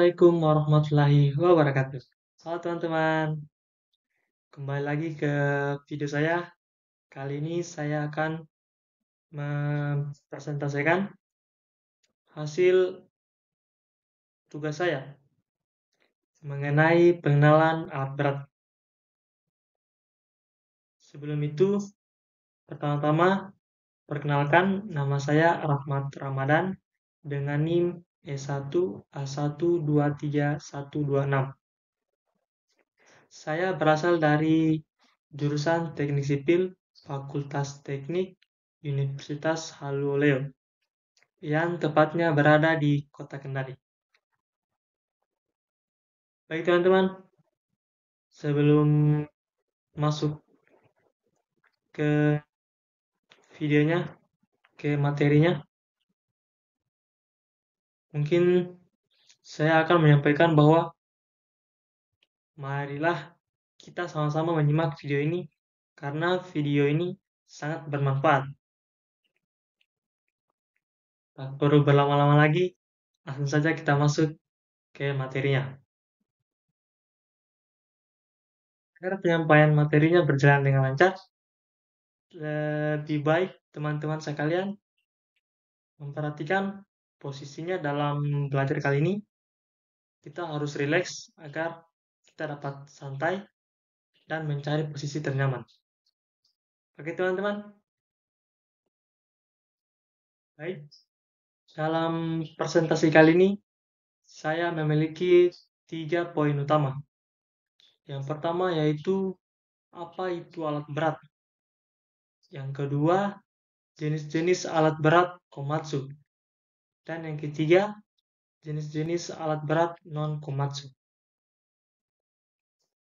Assalamualaikum warahmatullahi wabarakatuh. Halo teman-teman, kembali lagi ke video saya. Kali ini saya akan mempresentasikan hasil tugas saya mengenai pengenalan alat berat. Sebelum itu, pertama-tama perkenalkan, nama saya Rahmat Ramadan dengan NIM E1A123126. Saya berasal dari jurusan Teknik Sipil, Fakultas Teknik, Universitas Haluleo, yang tepatnya berada di Kota Kendari. Baik teman-teman, sebelum masuk ke videonya, ke materinya, mungkin saya akan menyampaikan bahwa marilah kita sama-sama menyimak video ini karena video ini sangat bermanfaat. Tak perlu berlama-lama lagi, langsung saja kita masuk ke materinya. Agar penyampaian materinya berjalan dengan lancar, lebih baik teman-teman sekalian memperhatikan posisinya dalam belajar kali ini. Kita harus rileks agar kita dapat santai dan mencari posisi ternyaman. Oke teman-teman, baik. Dalam presentasi kali ini, saya memiliki 3 poin utama. Yang pertama yaitu apa itu alat berat. Yang kedua, jenis-jenis alat berat Komatsu. Dan yang ketiga, jenis-jenis alat berat non-Komatsu.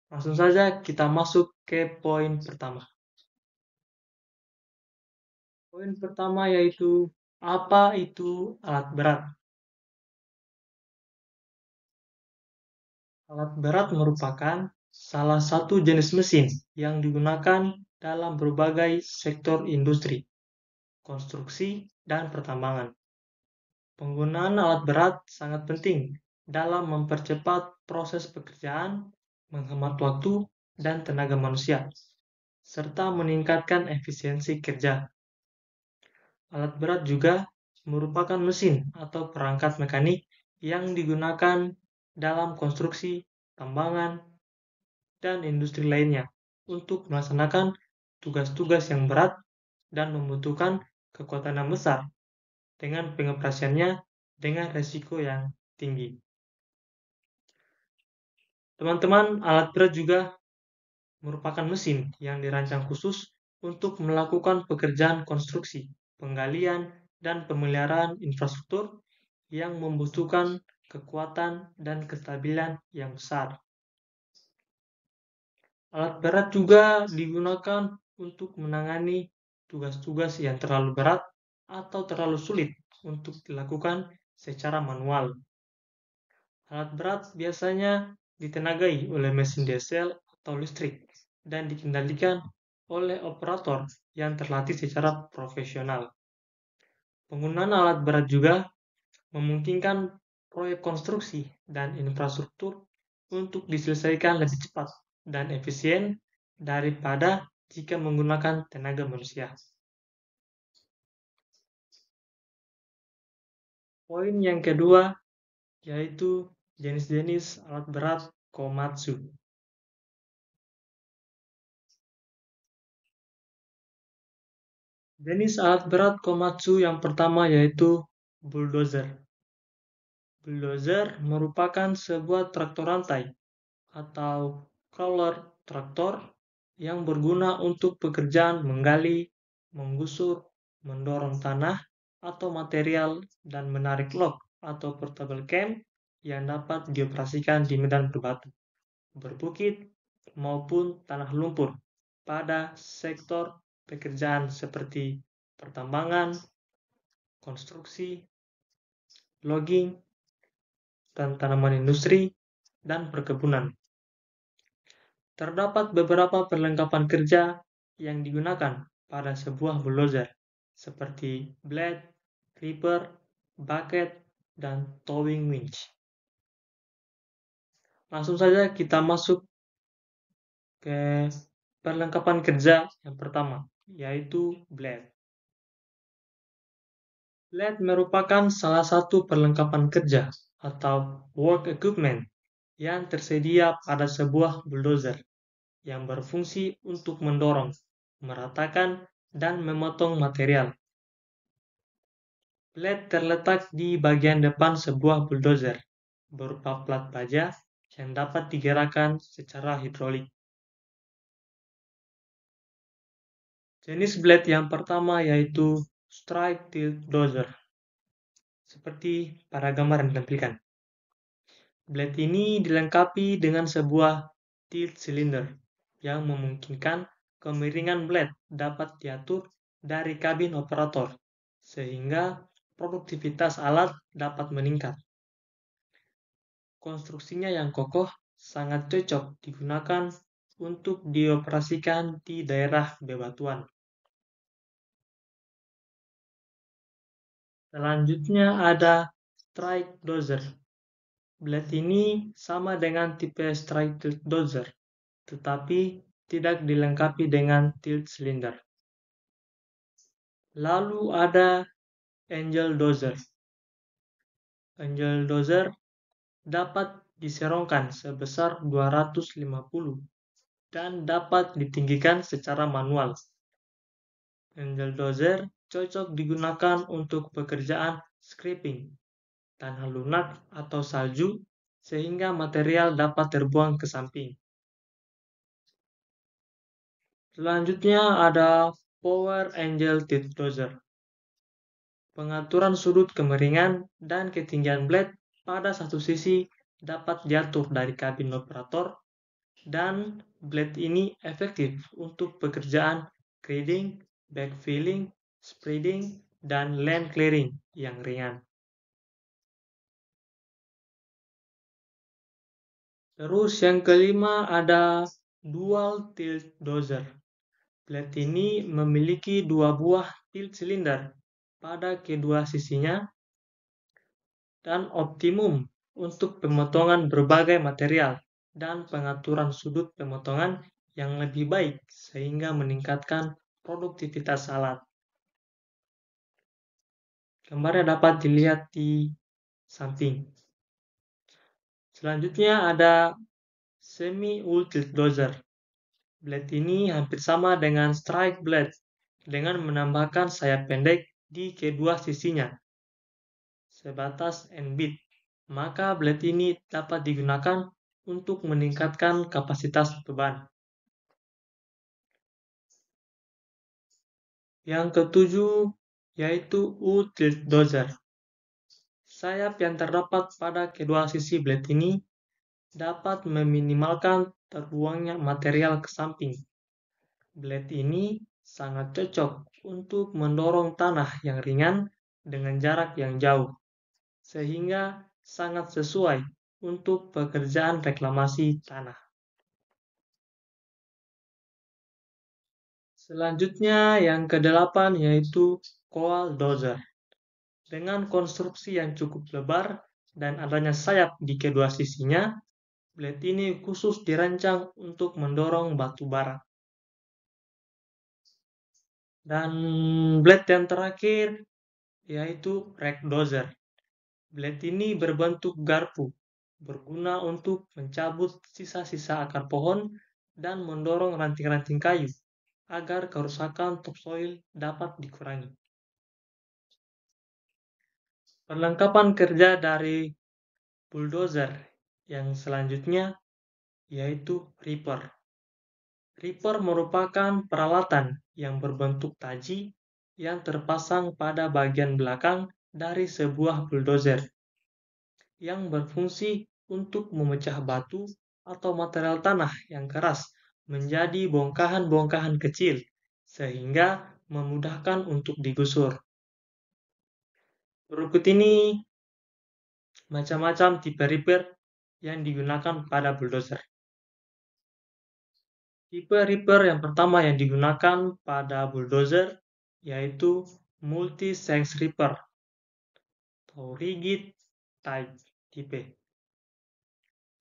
Langsung saja kita masuk ke poin pertama. Poin pertama yaitu apa itu alat berat? Alat berat merupakan salah satu jenis mesin yang digunakan dalam berbagai sektor industri, konstruksi, dan pertambangan. Penggunaan alat berat sangat penting dalam mempercepat proses pekerjaan, menghemat waktu dan tenaga manusia, serta meningkatkan efisiensi kerja. Alat berat juga merupakan mesin atau perangkat mekanik yang digunakan dalam konstruksi, tambangan, dan industri lainnya untuk melaksanakan tugas-tugas yang berat dan membutuhkan kekuatan yang besar dengan pengoperasiannya dengan resiko yang tinggi. Teman-teman, alat berat juga merupakan mesin yang dirancang khusus untuk melakukan pekerjaan konstruksi, penggalian, dan pemeliharaan infrastruktur yang membutuhkan kekuatan dan kestabilan yang besar. Alat berat juga digunakan untuk menangani tugas-tugas yang terlalu berat atau terlalu sulit untuk dilakukan secara manual. Alat berat biasanya ditenagai oleh mesin diesel atau listrik dan dikendalikan oleh operator yang terlatih secara profesional. Penggunaan alat berat juga memungkinkan proyek konstruksi dan infrastruktur untuk diselesaikan lebih cepat dan efisien daripada jika menggunakan tenaga manusia. Poin yang kedua yaitu jenis-jenis alat berat Komatsu. Jenis alat berat Komatsu yang pertama yaitu bulldozer. Bulldozer merupakan sebuah traktor rantai atau crawler traktor yang berguna untuk pekerjaan menggali, menggusur, mendorong tanah atau material, dan menarik log atau portable camp yang dapat dioperasikan di medan berbatu, berbukit, maupun tanah lumpur pada sektor pekerjaan seperti pertambangan, konstruksi, logging, dan tanaman industri, dan perkebunan. Terdapat beberapa perlengkapan kerja yang digunakan pada sebuah bulldozer, seperti blade, ripper, bucket, dan towing winch. Langsung saja kita masuk ke perlengkapan kerja yang pertama, yaitu blade. Blade merupakan salah satu perlengkapan kerja atau work equipment yang tersedia pada sebuah bulldozer yang berfungsi untuk mendorong, meratakan, dan memotong material. Blade terletak di bagian depan sebuah bulldozer, berupa plat baja yang dapat digerakkan secara hidrolik. Jenis blade yang pertama yaitu strike tilt dozer, seperti pada gambar yang ditampilkan. Blade ini dilengkapi dengan sebuah tilt cylinder yang memungkinkan kemiringan blade dapat diatur dari kabin operator, sehingga produktivitas alat dapat meningkat. Konstruksinya yang kokoh sangat cocok digunakan untuk dioperasikan di daerah bebatuan. Selanjutnya ada strike dozer. Blade ini sama dengan tipe strike tilt dozer, tetapi tidak dilengkapi dengan tilt cylinder. Lalu ada angel dozer. Angel dozer dapat diserongkan sebesar 250 dan dapat ditinggikan secara manual. Angel dozer cocok digunakan untuk pekerjaan scraping, tanah lunak atau salju, sehingga material dapat terbuang ke samping. Selanjutnya ada power angel tilt dozer. Pengaturan sudut kemiringan dan ketinggian blade pada satu sisi dapat diatur dari kabin operator, dan blade ini efektif untuk pekerjaan grading, backfilling, spreading, dan land clearing yang ringan. Terus yang kelima ada dual tilt dozer. Blade ini memiliki dua buah tilt cylinder pada kedua sisinya dan optimum untuk pemotongan berbagai material dan pengaturan sudut pemotongan yang lebih baik sehingga meningkatkan produktivitas alat. Gambarnya dapat dilihat di samping. Selanjutnya ada semi tilt dozer. Blade ini hampir sama dengan strike blade dengan menambahkan sayap pendek di kedua sisinya sebatas end bit. Maka blade ini dapat digunakan untuk meningkatkan kapasitas beban. Yang ketujuh yaitu U-tilt dozer. Sayap yang terdapat pada kedua sisi blade ini dapat meminimalkan terbuangnya material ke samping. Blade ini sangat cocok untuk mendorong tanah yang ringan dengan jarak yang jauh, sehingga sangat sesuai untuk pekerjaan reklamasi tanah. Selanjutnya yang kedelapan yaitu coal dozer. Dengan konstruksi yang cukup lebar dan adanya sayap di kedua sisinya, blade ini khusus dirancang untuk mendorong batu bara. Dan blade yang terakhir yaitu rack dozer. Blade ini berbentuk garpu, berguna untuk mencabut sisa-sisa akar pohon dan mendorong ranting-ranting kayu agar kerusakan topsoil dapat dikurangi. Perlengkapan kerja dari bulldozer yang selanjutnya yaitu ripper. Ripper merupakan peralatan yang berbentuk taji yang terpasang pada bagian belakang dari sebuah bulldozer yang berfungsi untuk memecah batu atau material tanah yang keras menjadi bongkahan-bongkahan kecil sehingga memudahkan untuk digusur. Berikut ini macam-macam tipe ripper yang digunakan pada bulldozer. Tipe ripper yang pertama yang digunakan pada bulldozer yaitu multi-sex ripper atau rigid type tipe.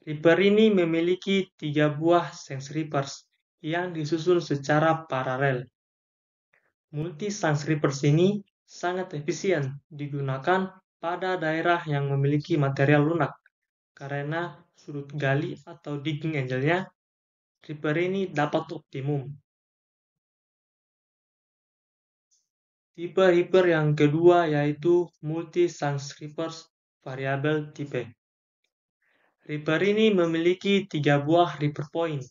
Ripper ini memiliki 3 buah sense rippers yang disusun secara paralel. Multi-sense rippers ini sangat efisien digunakan pada daerah yang memiliki material lunak karena sudut gali atau digging angle-nya Ripper ini dapat optimum. Tipe Ripper yang kedua yaitu multi-sense rippers variabel type. Ripper ini memiliki 3 buah Ripper point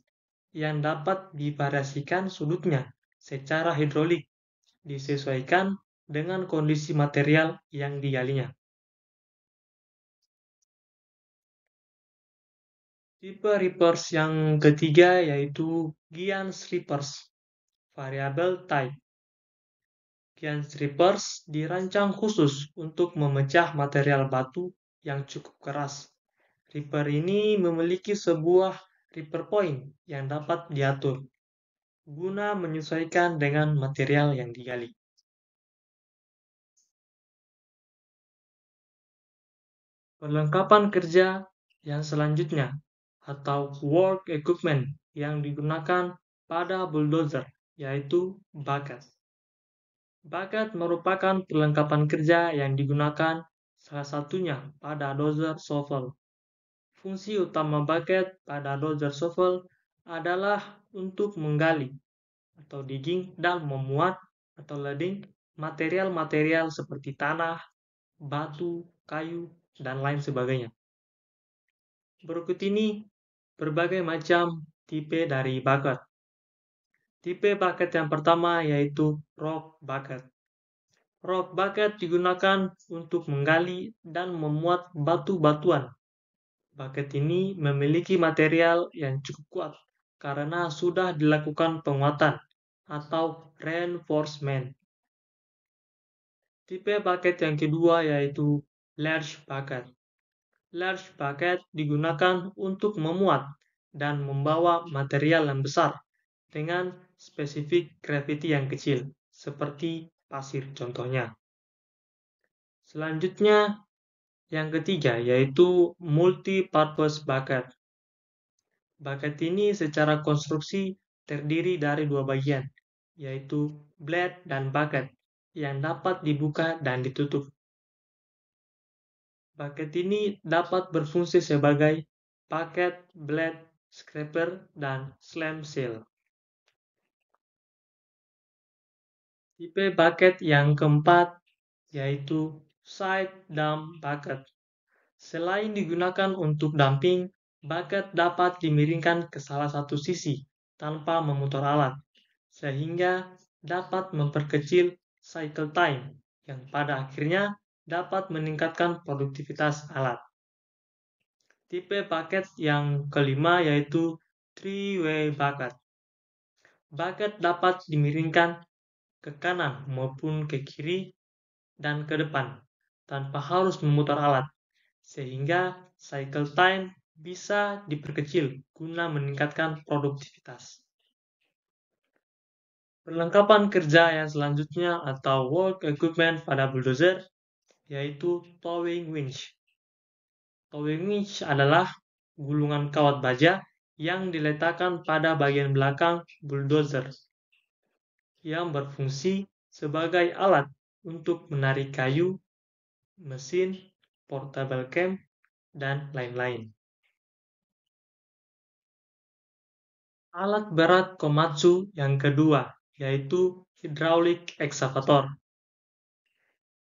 yang dapat divariasikan sudutnya secara hidrolik disesuaikan dengan kondisi material yang digalinya. Tipe Rippers yang ketiga yaitu Giant Rippers variabel type. Giant Rippers dirancang khusus untuk memecah material batu yang cukup keras. Ripper ini memiliki sebuah Ripper point yang dapat diatur guna menyesuaikan dengan material yang digali. Perlengkapan kerja yang selanjutnya atau work equipment yang digunakan pada bulldozer yaitu bucket. Bucket merupakan perlengkapan kerja yang digunakan salah satunya pada dozer shovel. Fungsi utama bucket pada dozer shovel adalah untuk menggali atau digging dan memuat atau loading material-material seperti tanah, batu, kayu, dan lain sebagainya. Berikut ini berbagai macam tipe dari bucket. Tipe bucket yang pertama yaitu rock bucket. Rock bucket digunakan untuk menggali dan memuat batu-batuan. Bucket ini memiliki material yang cukup kuat karena sudah dilakukan penguatan atau reinforcement. Tipe bucket yang kedua yaitu large bucket. Large bucket digunakan untuk memuat dan membawa material yang besar dengan spesifik gravity yang kecil, seperti pasir contohnya. Selanjutnya, yang ketiga yaitu multi-purpose bucket. Bucket ini secara konstruksi terdiri dari 2 bagian, yaitu blade dan bucket, yang dapat dibuka dan ditutup. Bucket ini dapat berfungsi sebagai bucket, blade, scraper, dan slam seal. Tipe bucket yang keempat yaitu side dump bucket. Selain digunakan untuk dumping, bucket dapat dimiringkan ke salah satu sisi tanpa memutar alat, sehingga dapat memperkecil cycle time yang pada akhirnya dapat meningkatkan produktivitas alat. Tipe bucket yang kelima yaitu three-way bucket. Bucket dapat dimiringkan ke kanan maupun ke kiri dan ke depan tanpa harus memutar alat, sehingga cycle time bisa diperkecil guna meningkatkan produktivitas. Perlengkapan kerja yang selanjutnya atau work equipment pada bulldozer yaitu towing winch. Towing winch adalah gulungan kawat baja yang diletakkan pada bagian belakang bulldozer yang berfungsi sebagai alat untuk menarik kayu, mesin, portable cam, dan lain-lain. Alat berat Komatsu yang kedua yaitu hydraulic excavator.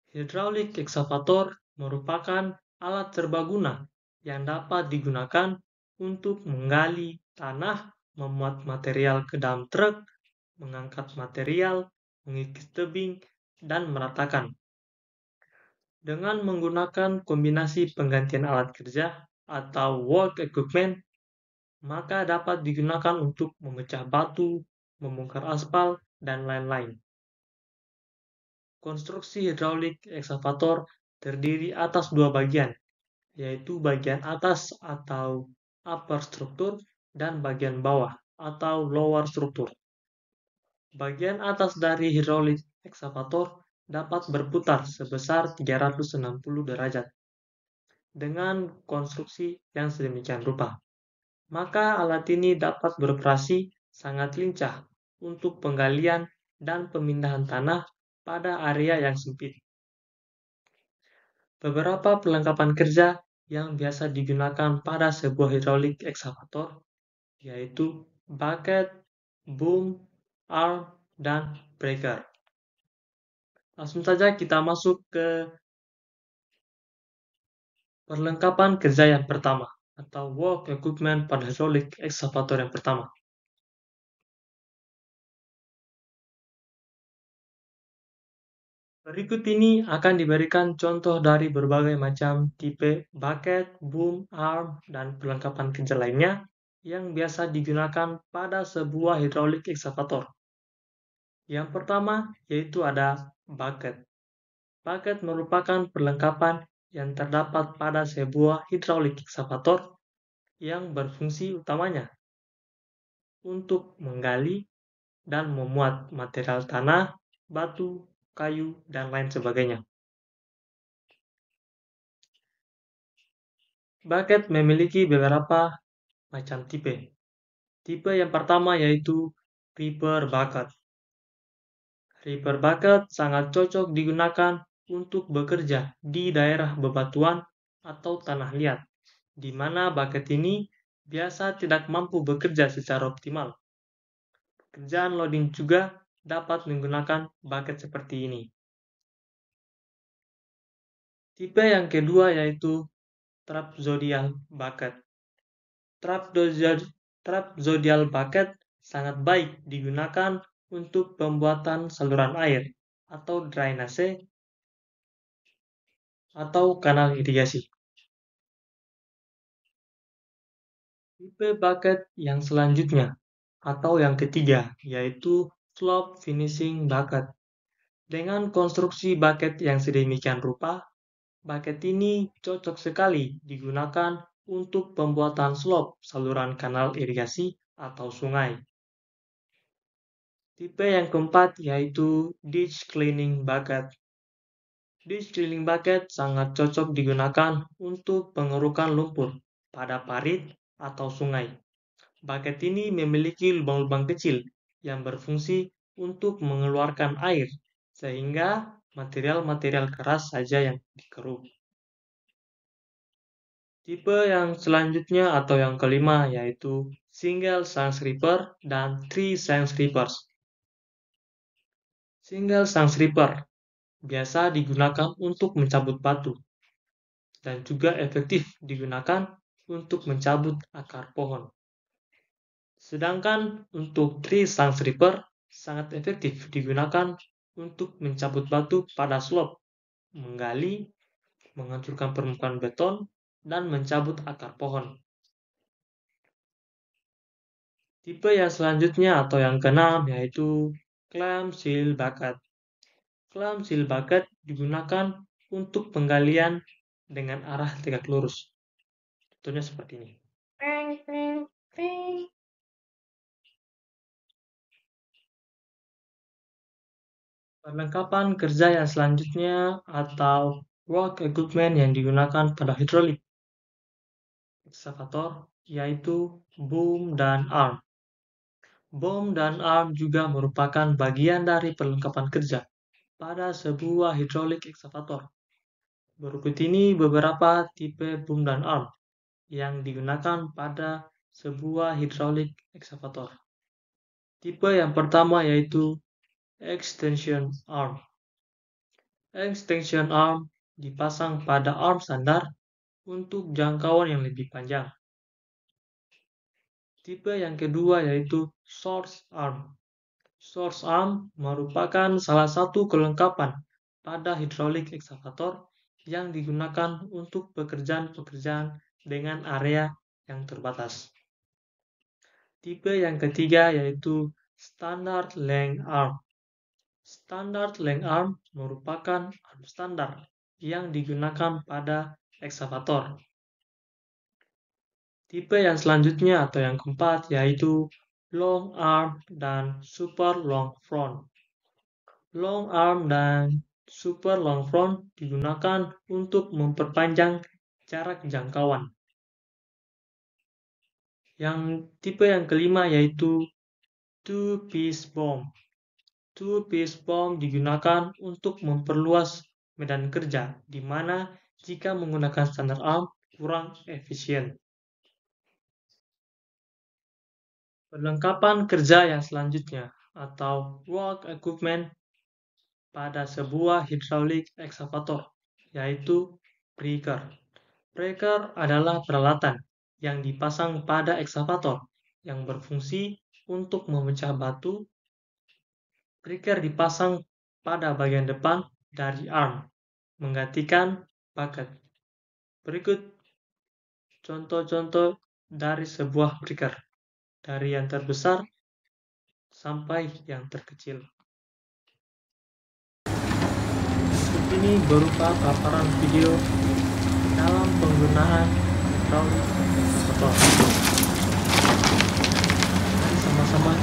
Hydraulic excavator merupakan alat serbaguna yang dapat digunakan untuk menggali tanah, memuat material ke dalam truk, mengangkat material, mengikis tebing, dan meratakan. Dengan menggunakan kombinasi penggantian alat kerja atau work equipment, maka dapat digunakan untuk memecah batu, membongkar aspal, dan lain-lain. Konstruksi hydraulic excavator terdiri atas 2 bagian, yaitu bagian atas atau upper struktur dan bagian bawah atau lower struktur. Bagian atas dari hydraulic excavator dapat berputar sebesar 360 derajat. dengan konstruksi yang sedemikian rupa. Maka alat ini dapat beroperasi sangat lincah untuk penggalian dan pemindahan tanah pada area yang sempit. Beberapa perlengkapan kerja yang biasa digunakan pada sebuah hidrolik ekskavator yaitu bucket, boom, arm, dan breaker. Langsung saja kita masuk ke perlengkapan kerja yang pertama atau work equipment pada hidrolik ekskavator yang pertama. Berikut ini akan diberikan contoh dari berbagai macam tipe bucket, boom, arm, dan perlengkapan kerja lainnya yang biasa digunakan pada sebuah hidrolik ekskavator. Yang pertama yaitu ada bucket. Bucket merupakan perlengkapan yang terdapat pada sebuah hidrolik ekskavator yang berfungsi utamanya untuk menggali dan memuat material tanah, batu, kayu, dan lain sebagainya. Bucket memiliki beberapa macam tipe. Tipe yang pertama yaitu Reaper Bucket. Reaper Bucket sangat cocok digunakan untuk bekerja di daerah bebatuan atau tanah liat, di mana bucket ini biasa tidak mampu bekerja secara optimal. Pekerjaan loading juga dapat menggunakan bucket seperti ini. Tipe yang kedua yaitu Trapezoidal Bucket. Trapezoidal bucket sangat baik digunakan untuk pembuatan saluran air atau drainase atau kanal irigasi. Tipe bucket yang selanjutnya atau yang ketiga yaitu slope finishing bucket. Dengan konstruksi bucket yang sedemikian rupa, bucket ini cocok sekali digunakan untuk pembuatan slope saluran kanal irigasi atau sungai. Tipe yang keempat yaitu ditch cleaning bucket. Ditch cleaning bucket sangat cocok digunakan untuk pengerukan lumpur pada parit atau sungai. Bucket ini memiliki lubang-lubang kecil yang berfungsi untuk mengeluarkan air, sehingga material-material keras saja yang dikeruk. Tipe yang selanjutnya atau yang kelima yaitu single shank reaper dan three shank reapers. Single shank reaper biasa digunakan untuk mencabut batu dan juga efektif digunakan untuk mencabut akar pohon. Sedangkan untuk tree shank reaper sangat efektif digunakan untuk mencabut batu pada slope, menggali, menghancurkan permukaan beton, dan mencabut akar pohon. Tipe yang selanjutnya atau yang keenam yaitu clam seal bucket. Clam seal bucket digunakan untuk penggalian dengan arah tegak lurus. Contohnya seperti ini. Perlengkapan kerja yang selanjutnya atau work equipment yang digunakan pada hidrolik ekskavator yaitu boom dan arm. Boom dan arm juga merupakan bagian dari perlengkapan kerja pada sebuah hidrolik ekskavator. Berikut ini beberapa tipe boom dan arm yang digunakan pada sebuah hidrolik ekskavator. Tipe yang pertama yaitu extension arm. Extension arm dipasang pada arm standar untuk jangkauan yang lebih panjang. Tipe yang kedua yaitu source arm. Source arm merupakan salah satu kelengkapan pada hidrolik ekskavator yang digunakan untuk pekerjaan-pekerjaan dengan area yang terbatas. Tipe yang ketiga yaitu standard length arm. Standard length arm merupakan arm standar yang digunakan pada ekskavator. Tipe yang selanjutnya atau yang keempat yaitu long arm dan super long front. Long arm dan super long front digunakan untuk memperpanjang jarak jangkauan. Yang tipe yang kelima yaitu two-piece bomb. Two-piece bomb digunakan untuk memperluas medan kerja, di mana jika menggunakan standar arm kurang efisien. Perlengkapan kerja yang selanjutnya atau work equipment pada sebuah hydraulic excavator, yaitu breaker. Breaker adalah peralatan yang dipasang pada excavator yang berfungsi untuk memecah batu. Breaker dipasang pada bagian depan dari arm, menggantikan bucket. Berikut contoh-contoh dari sebuah breaker, dari yang terbesar sampai yang terkecil. Berikut ini berupa paparan video dalam penggunaan hydraulic excavator. Mari sama-sama.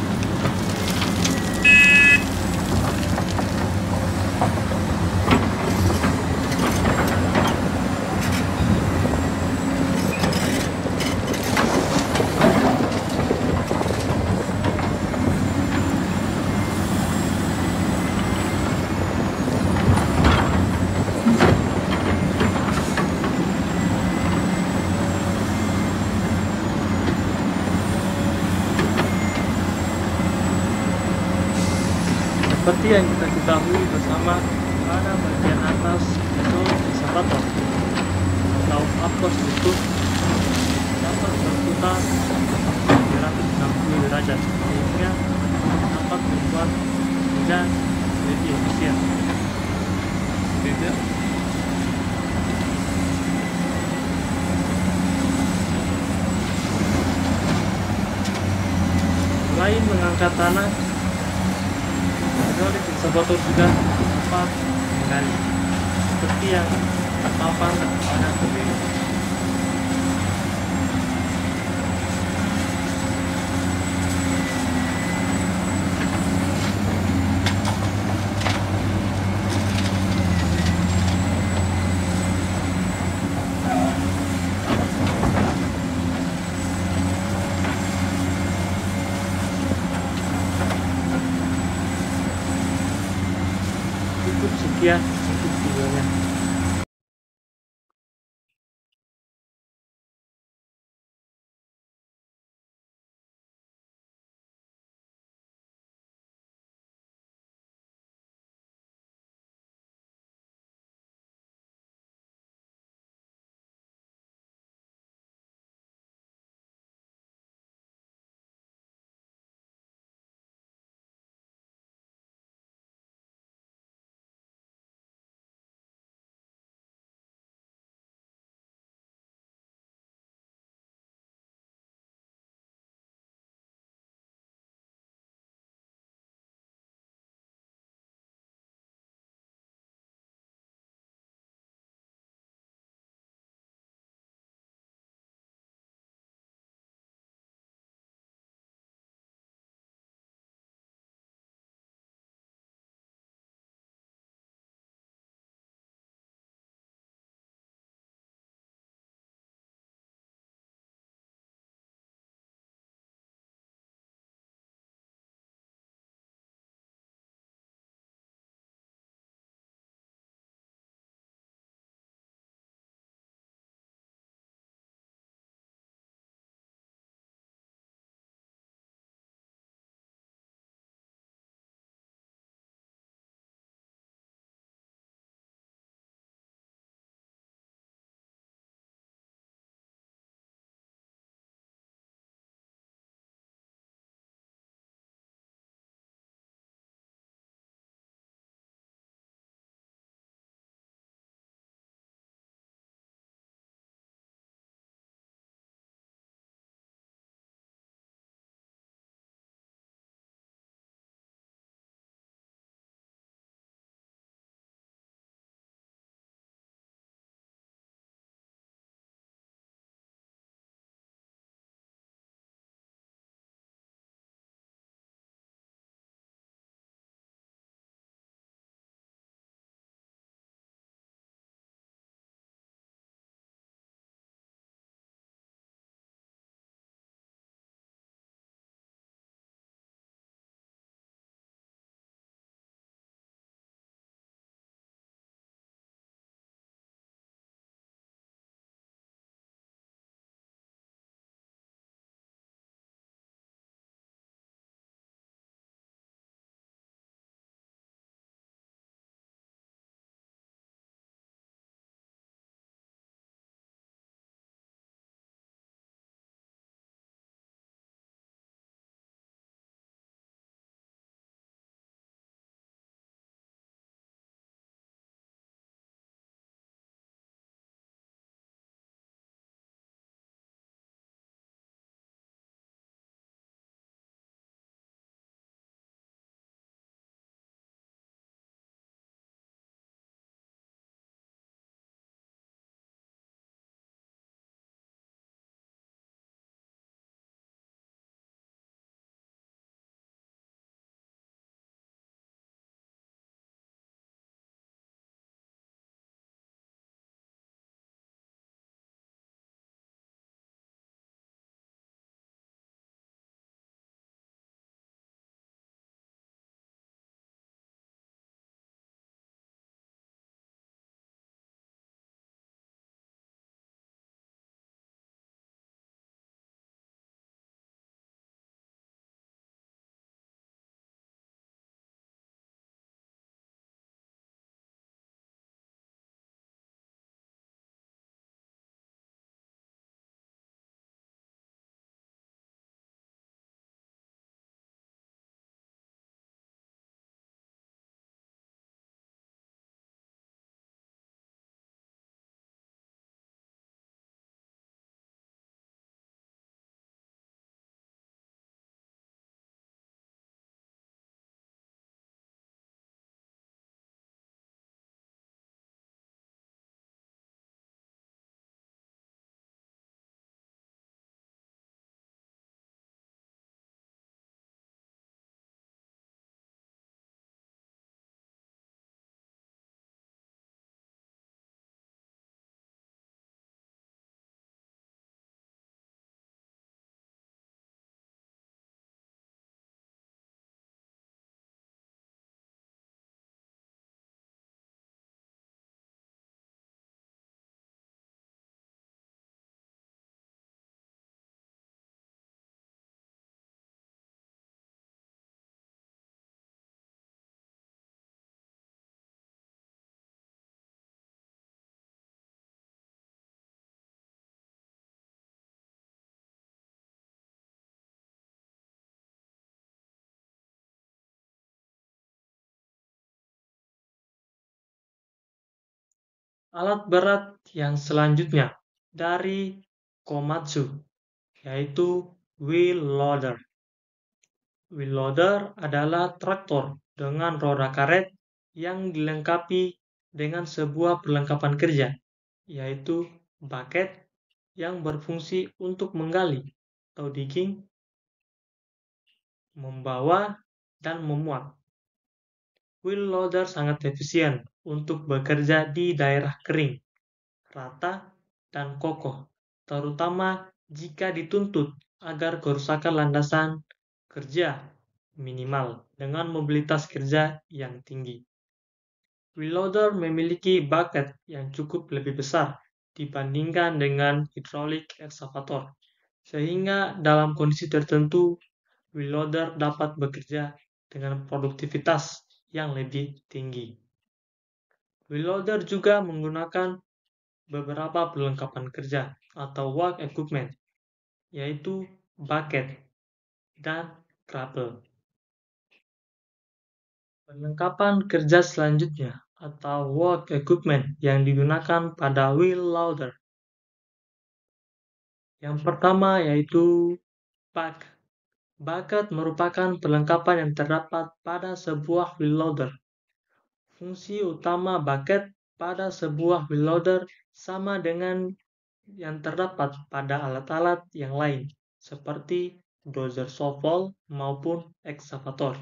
Seperti yang kita ketahui bersama, pada bagian atas hydraulic excavator atau upper struktur dapat berputar 360 derajat, sehingga dapat membuat kerja lebih efisien. Selain mengangkat tanah, hydraulic excavator juga dapat menggali, seperti yang terpampang pada video. Cukup sekian untuk videonya. Alat berat yang selanjutnya dari Komatsu yaitu wheel loader. Wheel loader adalah traktor dengan roda karet yang dilengkapi dengan sebuah perlengkapan kerja, yaitu bucket yang berfungsi untuk menggali atau digging, membawa, dan memuat. Wheel loader sangat efisien untuk bekerja di daerah kering, rata, dan kokoh, terutama jika dituntut agar kerusakan landasan kerja minimal dengan mobilitas kerja yang tinggi. Wheel loader memiliki bucket yang cukup lebih besar dibandingkan dengan hydraulic excavator, sehingga dalam kondisi tertentu wheel loader dapat bekerja dengan produktivitas yang lebih tinggi. Wheel loader juga menggunakan beberapa perlengkapan kerja atau work equipment, yaitu bucket dan grapple. Perlengkapan kerja selanjutnya atau work equipment yang digunakan pada wheel loader. Yang pertama yaitu bucket. Bucket merupakan perlengkapan yang terdapat pada sebuah wheel loader. Fungsi utama bucket pada sebuah wheel loader sama dengan yang terdapat pada alat-alat yang lain, seperti dozer shovel maupun excavator,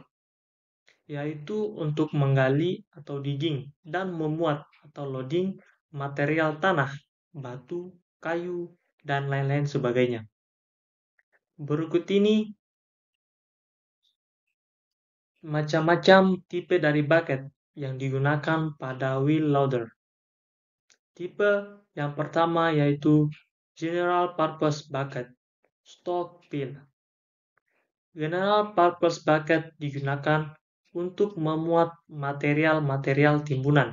yaitu untuk menggali atau digging dan memuat atau loading material tanah, batu, kayu, dan lain-lain sebagainya. Berikut ini macam-macam tipe dari bucket yang digunakan pada wheel loader. Tipe yang pertama yaitu General Purpose Bucket, Stock Pill. General Purpose Bucket digunakan untuk memuat material-material timbunan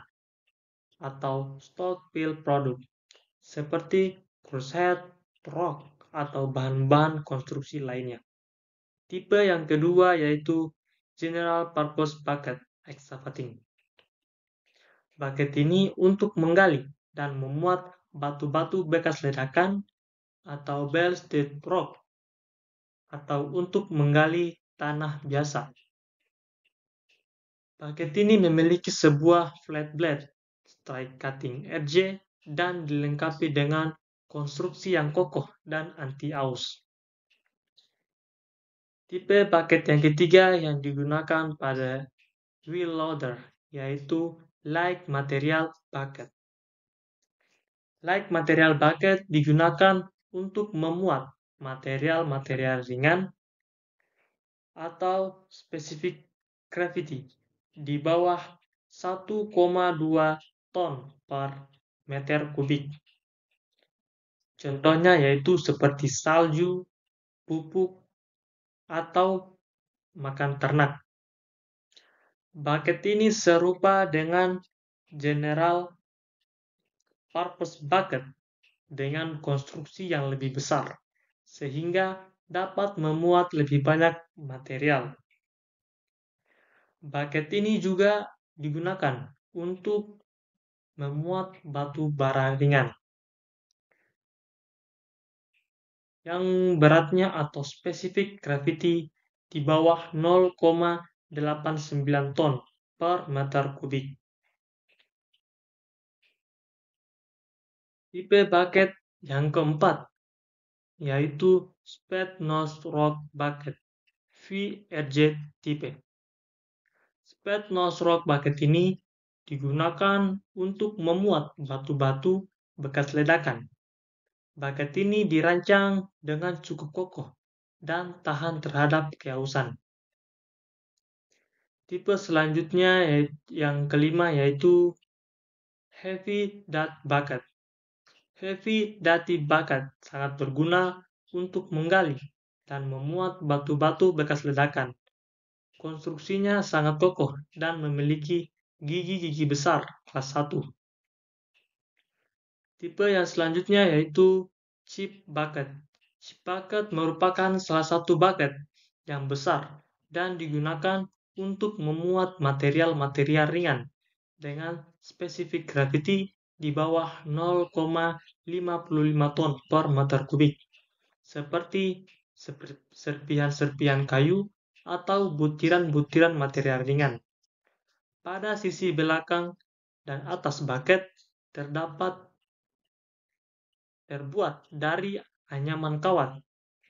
atau stock pill produk seperti crosshead, rock, atau bahan-bahan konstruksi lainnya. Tipe yang kedua yaitu General Purpose Bucket Excavating. Bucket ini untuk menggali dan memuat batu-batu bekas ledakan atau blasted rock atau untuk menggali tanah biasa. Bucket ini memiliki sebuah flat blade, strike cutting edge, dan dilengkapi dengan konstruksi yang kokoh dan anti-aus. Tipe bucket yang ketiga yang digunakan pada wheel loader yaitu light material bucket. Light material bucket digunakan untuk memuat material-material ringan atau spesifik gravity di bawah 1,2 ton per meter kubik. Contohnya yaitu seperti salju, pupuk, atau makan ternak. Bucket ini serupa dengan General Purpose Bucket dengan konstruksi yang lebih besar, sehingga dapat memuat lebih banyak material. Bucket ini juga digunakan untuk memuat batu bara ringan yang beratnya atau spesifik gravity di bawah 0,89 ton per meter kubik. Tipe bucket yang keempat yaitu Spade Nose Rock Bucket VRJ tipe. Spade Nose Rock Bucket ini digunakan untuk memuat batu-batu bekas ledakan. Bucket ini dirancang dengan cukup kokoh dan tahan terhadap keausan. Tipe selanjutnya yang kelima yaitu Heavy Duty Bucket. Heavy Duty Bucket sangat berguna untuk menggali dan memuat batu-batu bekas ledakan. Konstruksinya sangat kokoh dan memiliki gigi-gigi besar kelas 1. Tipe yang selanjutnya yaitu Chip Bucket. Chip Bucket merupakan salah satu bucket yang besar dan digunakan untuk memuat material-material ringan dengan spesifik gravity di bawah 0,55 ton per meter kubik, seperti serpihan-serpihan kayu atau butiran-butiran material ringan. Pada sisi belakang dan atas bucket terbuat dari anyaman kawat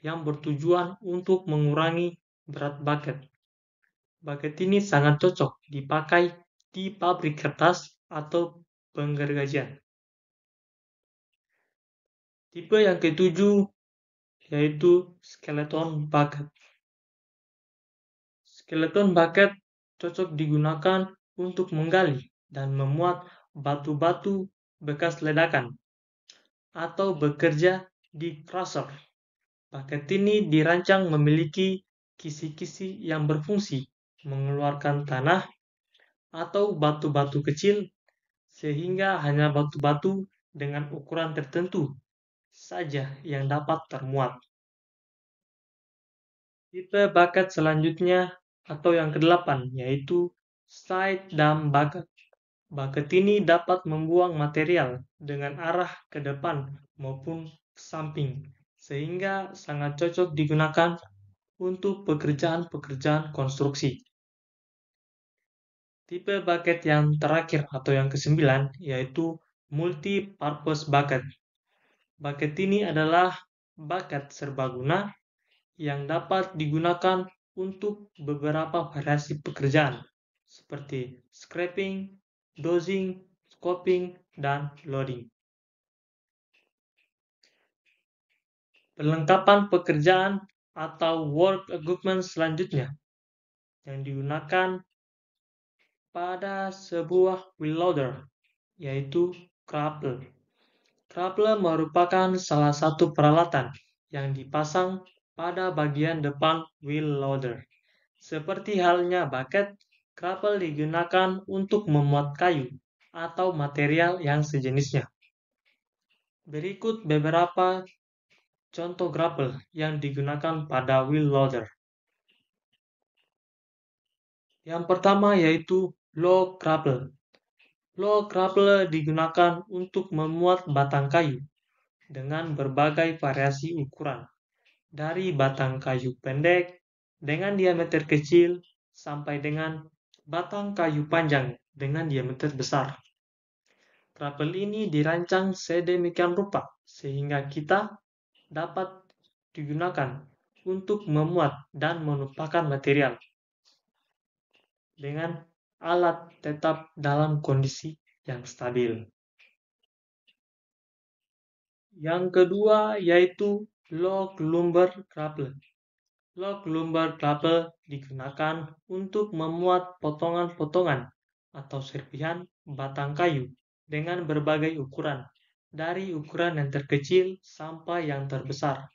yang bertujuan untuk mengurangi berat bucket. Bucket ini sangat cocok dipakai di pabrik kertas atau penggergajian. Tipe yang ketujuh yaitu skeleton bucket. Skeleton bucket cocok digunakan untuk menggali dan memuat batu-batu bekas ledakan atau bekerja di crusher. Bucket ini dirancang memiliki kisi-kisi yang berfungsi mengeluarkan tanah atau batu-batu kecil sehingga hanya batu-batu dengan ukuran tertentu saja yang dapat termuat. Tipe bucket selanjutnya atau yang kedelapan yaitu side dam bucket. Bucket ini dapat membuang material dengan arah ke depan maupun ke samping, sehingga sangat cocok digunakan untuk pekerjaan-pekerjaan konstruksi. Tipe bucket yang terakhir atau yang kesembilan yaitu multi-purpose bucket. Bucket ini adalah bucket serbaguna yang dapat digunakan untuk beberapa variasi pekerjaan seperti scraping, dozing, scoping, dan loading. Perlengkapan pekerjaan atau work equipment selanjutnya yang digunakan pada sebuah wheel loader yaitu grapple. Grapple merupakan salah satu peralatan yang dipasang pada bagian depan wheel loader. Seperti halnya bucket, grapple digunakan untuk memuat kayu atau material yang sejenisnya. Berikut beberapa contoh grapple yang digunakan pada wheel loader. Yang pertama yaitu log grapple. Log grapple digunakan untuk memuat batang kayu dengan berbagai variasi ukuran, dari batang kayu pendek dengan diameter kecil sampai dengan batang kayu panjang dengan diameter besar. Grapple ini dirancang sedemikian rupa sehingga kita dapat digunakan untuk memuat dan menumpahkan material dengan alat tetap dalam kondisi yang stabil. Yang kedua yaitu log lumber grapple. Log lumber grapple digunakan untuk memuat potongan-potongan atau serpihan batang kayu dengan berbagai ukuran, dari ukuran yang terkecil sampai yang terbesar.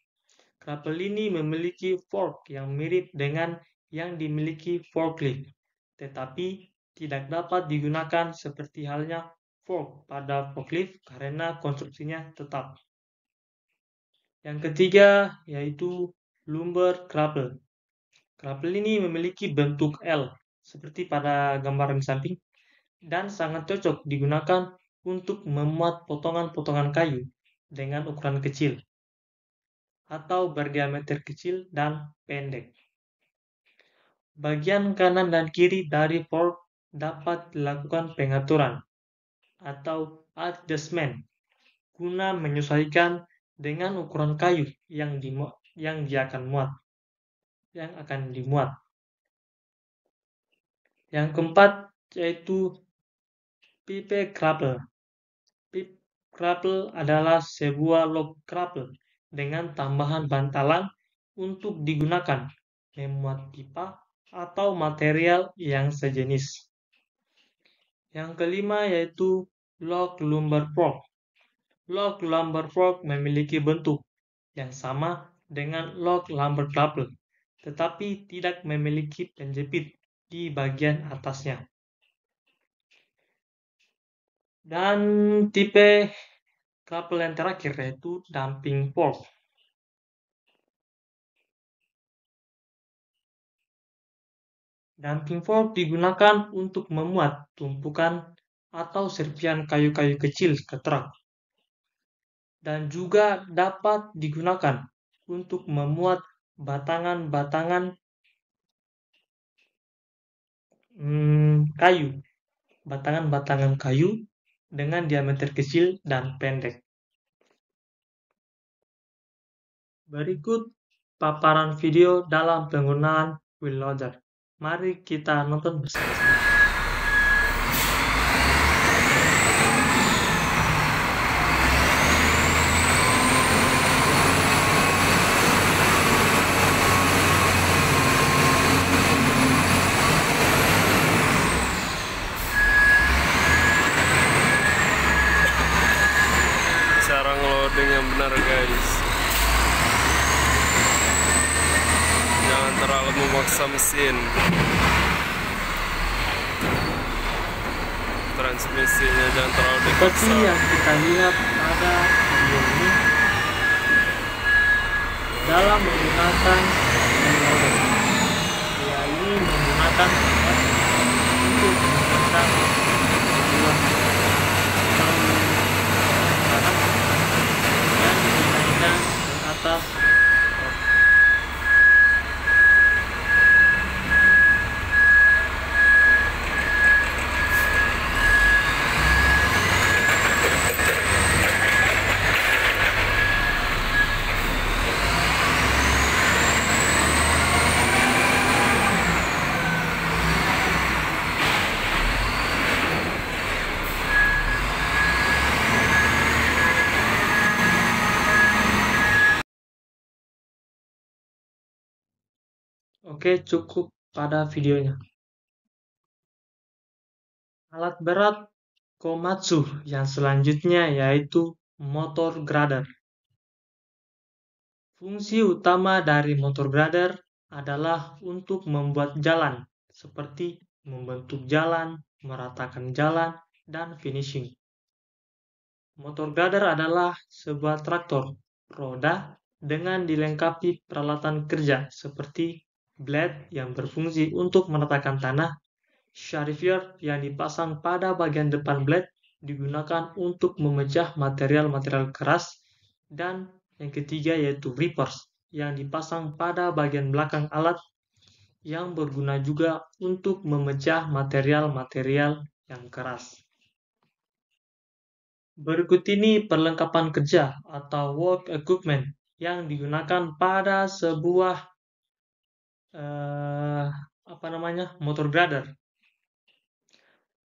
Grapple ini memiliki fork yang mirip dengan yang dimiliki forklift, tetapi tidak dapat digunakan seperti halnya fork pada forklift karena konstruksinya tetap. Yang ketiga yaitu lumber grapple. Grapple ini memiliki bentuk L seperti pada gambar di samping dan sangat cocok digunakan untuk memuat potongan-potongan kayu dengan ukuran kecil atau berdiameter kecil dan pendek. Bagian kanan dan kiri dari fork dapat dilakukan pengaturan atau adjustment guna menyesuaikan dengan ukuran kayu yang akan dimuat. Yang keempat yaitu pipe grapple. Pipe grapple adalah sebuah log grapple dengan tambahan bantalan untuk digunakan memuat pipa atau material yang sejenis. Yang kelima yaitu log lumber fork. Log lumber fork memiliki bentuk yang sama dengan log lumber grapple, tetapi tidak memiliki penjepit di bagian atasnya. Dan tipe grapple yang terakhir yaitu dumping fork. Dumping fork digunakan untuk memuat tumpukan atau serpian kayu-kayu kecil ke truk, dan juga dapat digunakan untuk memuat batangan-batangan kayu, batangan-batangan kayu dengan diameter kecil dan pendek. Berikut paparan video dalam penggunaan wheel loader. Mari kita nonton bersama-sama. Cara ngeloading yang benar, guys. Jangan terlalu memaksa mesin. Transmisinya jangan terlalu Seperti dipaksa. yang kita lihat pada video ini, dalam menggunakan wheel loader, dia ini menggunakan alat untuk menggunakan sebuah tanah dan dinaikkan ke atas truk. Oke, cukup pada videonya. Alat berat Komatsu yang selanjutnya yaitu motor grader. Fungsi utama dari motor grader adalah untuk membuat jalan, seperti membentuk jalan, meratakan jalan, dan finishing. Motor grader adalah sebuah traktor roda dengan dilengkapi peralatan kerja seperti blade yang berfungsi untuk meratakan tanah, Sharifier yang dipasang pada bagian depan blade digunakan untuk memecah material-material keras, dan yang ketiga yaitu reapers yang dipasang pada bagian belakang alat yang berguna juga untuk memecah material-material yang keras. Berikut ini perlengkapan kerja atau work equipment yang digunakan pada sebuah motor grader.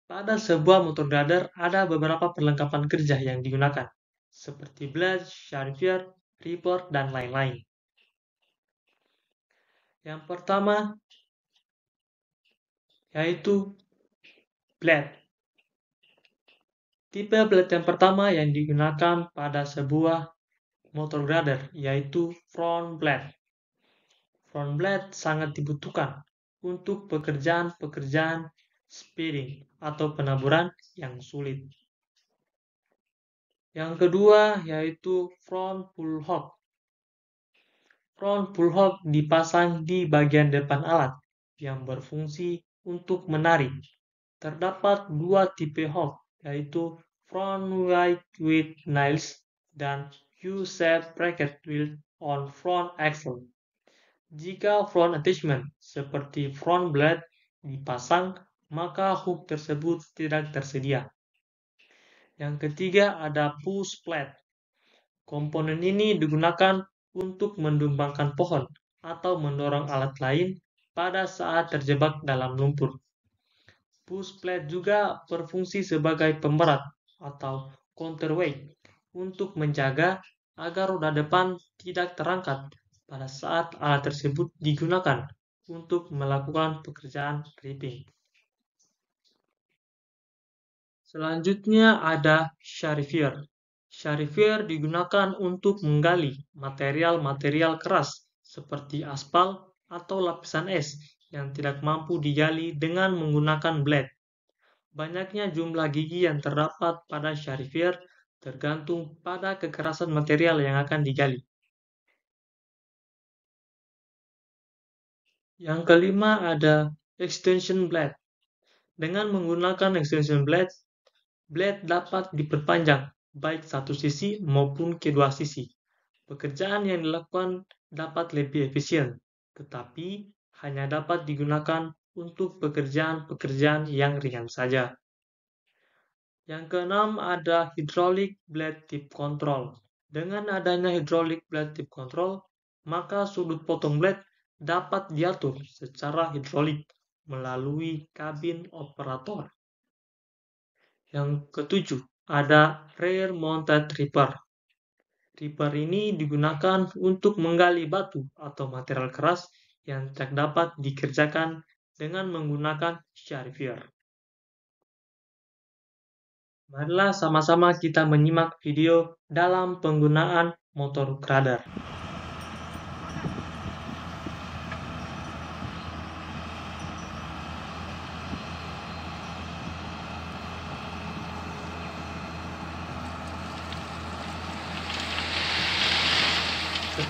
Pada sebuah motor grader ada beberapa perlengkapan kerja yang digunakan, seperti blade, Sharifier, reaper, dan lain-lain. Yang pertama yaitu blade. Tipe blade yang pertama yang digunakan pada sebuah motor grader yaitu front blade. Front blade sangat dibutuhkan untuk pekerjaan-pekerjaan speeding atau penaburan yang sulit. Yang kedua yaitu front pull hook. Front pull hook dipasang di bagian depan alat yang berfungsi untuk menarik. Terdapat dua tipe hook, yaitu front wide with nails dan U-shape bracket wheel on front axle. Jika front attachment seperti front blade dipasang, maka hook tersebut tidak tersedia. Yang ketiga ada push plate. Komponen ini digunakan untuk mendumbangkan pohon atau mendorong alat lain pada saat terjebak dalam lumpur. Push plate juga berfungsi sebagai pemberat atau counterweight untuk menjaga agar roda depan tidak terangkat pada saat alat tersebut digunakan untuk melakukan pekerjaan ripping. Selanjutnya ada Sharifier. Sharifier digunakan untuk menggali material-material keras seperti aspal atau lapisan es yang tidak mampu digali dengan menggunakan blade. Banyaknya jumlah gigi yang terdapat pada Sharifier tergantung pada kekerasan material yang akan digali. Yang kelima ada extension blade. Dengan menggunakan extension blade, blade dapat diperpanjang, baik satu sisi maupun kedua sisi. Pekerjaan yang dilakukan dapat lebih efisien, tetapi hanya dapat digunakan untuk pekerjaan-pekerjaan yang ringan saja. Yang keenam ada hydraulic blade tip control. Dengan adanya hydraulic blade tip control, maka sudut potong blade dapat diatur secara hidrolik melalui kabin operator. Yang ketujuh, ada rear mounted ripper. Ripper ini digunakan untuk menggali batu atau material keras yang tidak dapat dikerjakan dengan menggunakan Charvier. Marilah sama-sama kita menyimak video dalam penggunaan motor grader.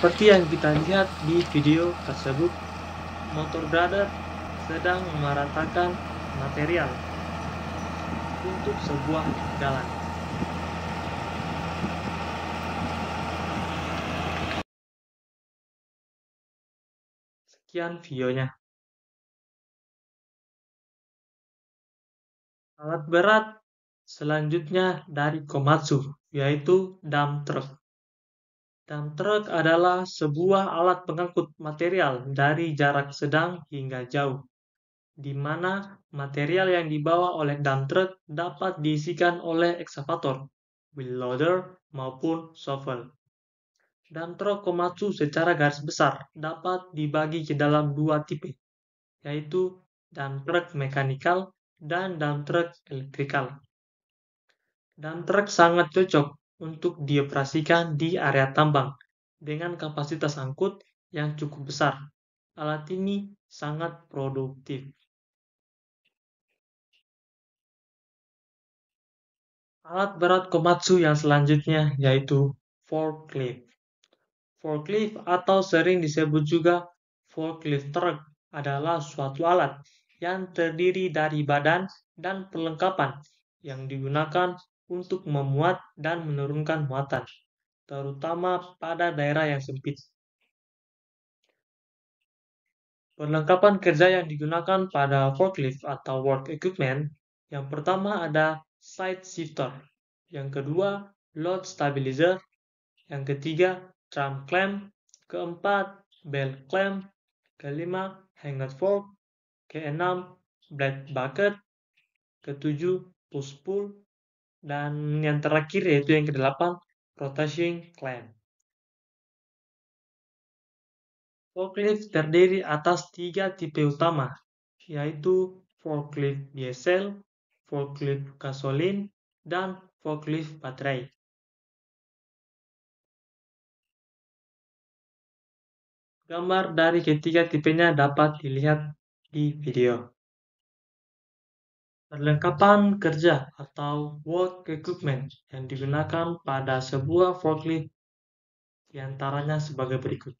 Seperti yang kita lihat di video tersebut, motor grader sedang memeratakan material untuk sebuah jalan. Sekian videonya. Alat berat selanjutnya dari Komatsu, yaitu dump truck. Dump truck adalah sebuah alat pengangkut material dari jarak sedang hingga jauh, di mana material yang dibawa oleh dump truck dapat diisikan oleh ekskavator, wheel loader, maupun shovel. Dump truck Komatsu secara garis besar dapat dibagi ke dalam dua tipe, yaitu dump truck mekanikal dan dump truck elektrikal. Dump truck sangat cocok untuk dioperasikan di area tambang dengan kapasitas angkut yang cukup besar. Alat ini sangat produktif. Alat berat Komatsu yang selanjutnya yaitu forklift. Forklift atau sering disebut juga forklift truck adalah suatu alat yang terdiri dari badan dan perlengkapan yang digunakan untuk memuat dan menurunkan muatan, terutama pada daerah yang sempit. Perlengkapan kerja yang digunakan pada forklift atau work equipment, yang pertama ada side shifter, yang kedua load stabilizer, yang ketiga drum clamp, keempat belt clamp, kelima hanger fork, keenam blade bucket, ketujuh push pull, dan yang terakhir yaitu yang kedelapan rotation clamp. Forklift terdiri atas 3 tipe utama, yaitu forklift diesel, forklift gasolin, dan forklift baterai. Gambar dari ketiga tipenya dapat dilihat di video. Perlengkapan kerja atau work equipment yang digunakan pada sebuah forklift diantaranya sebagai berikut.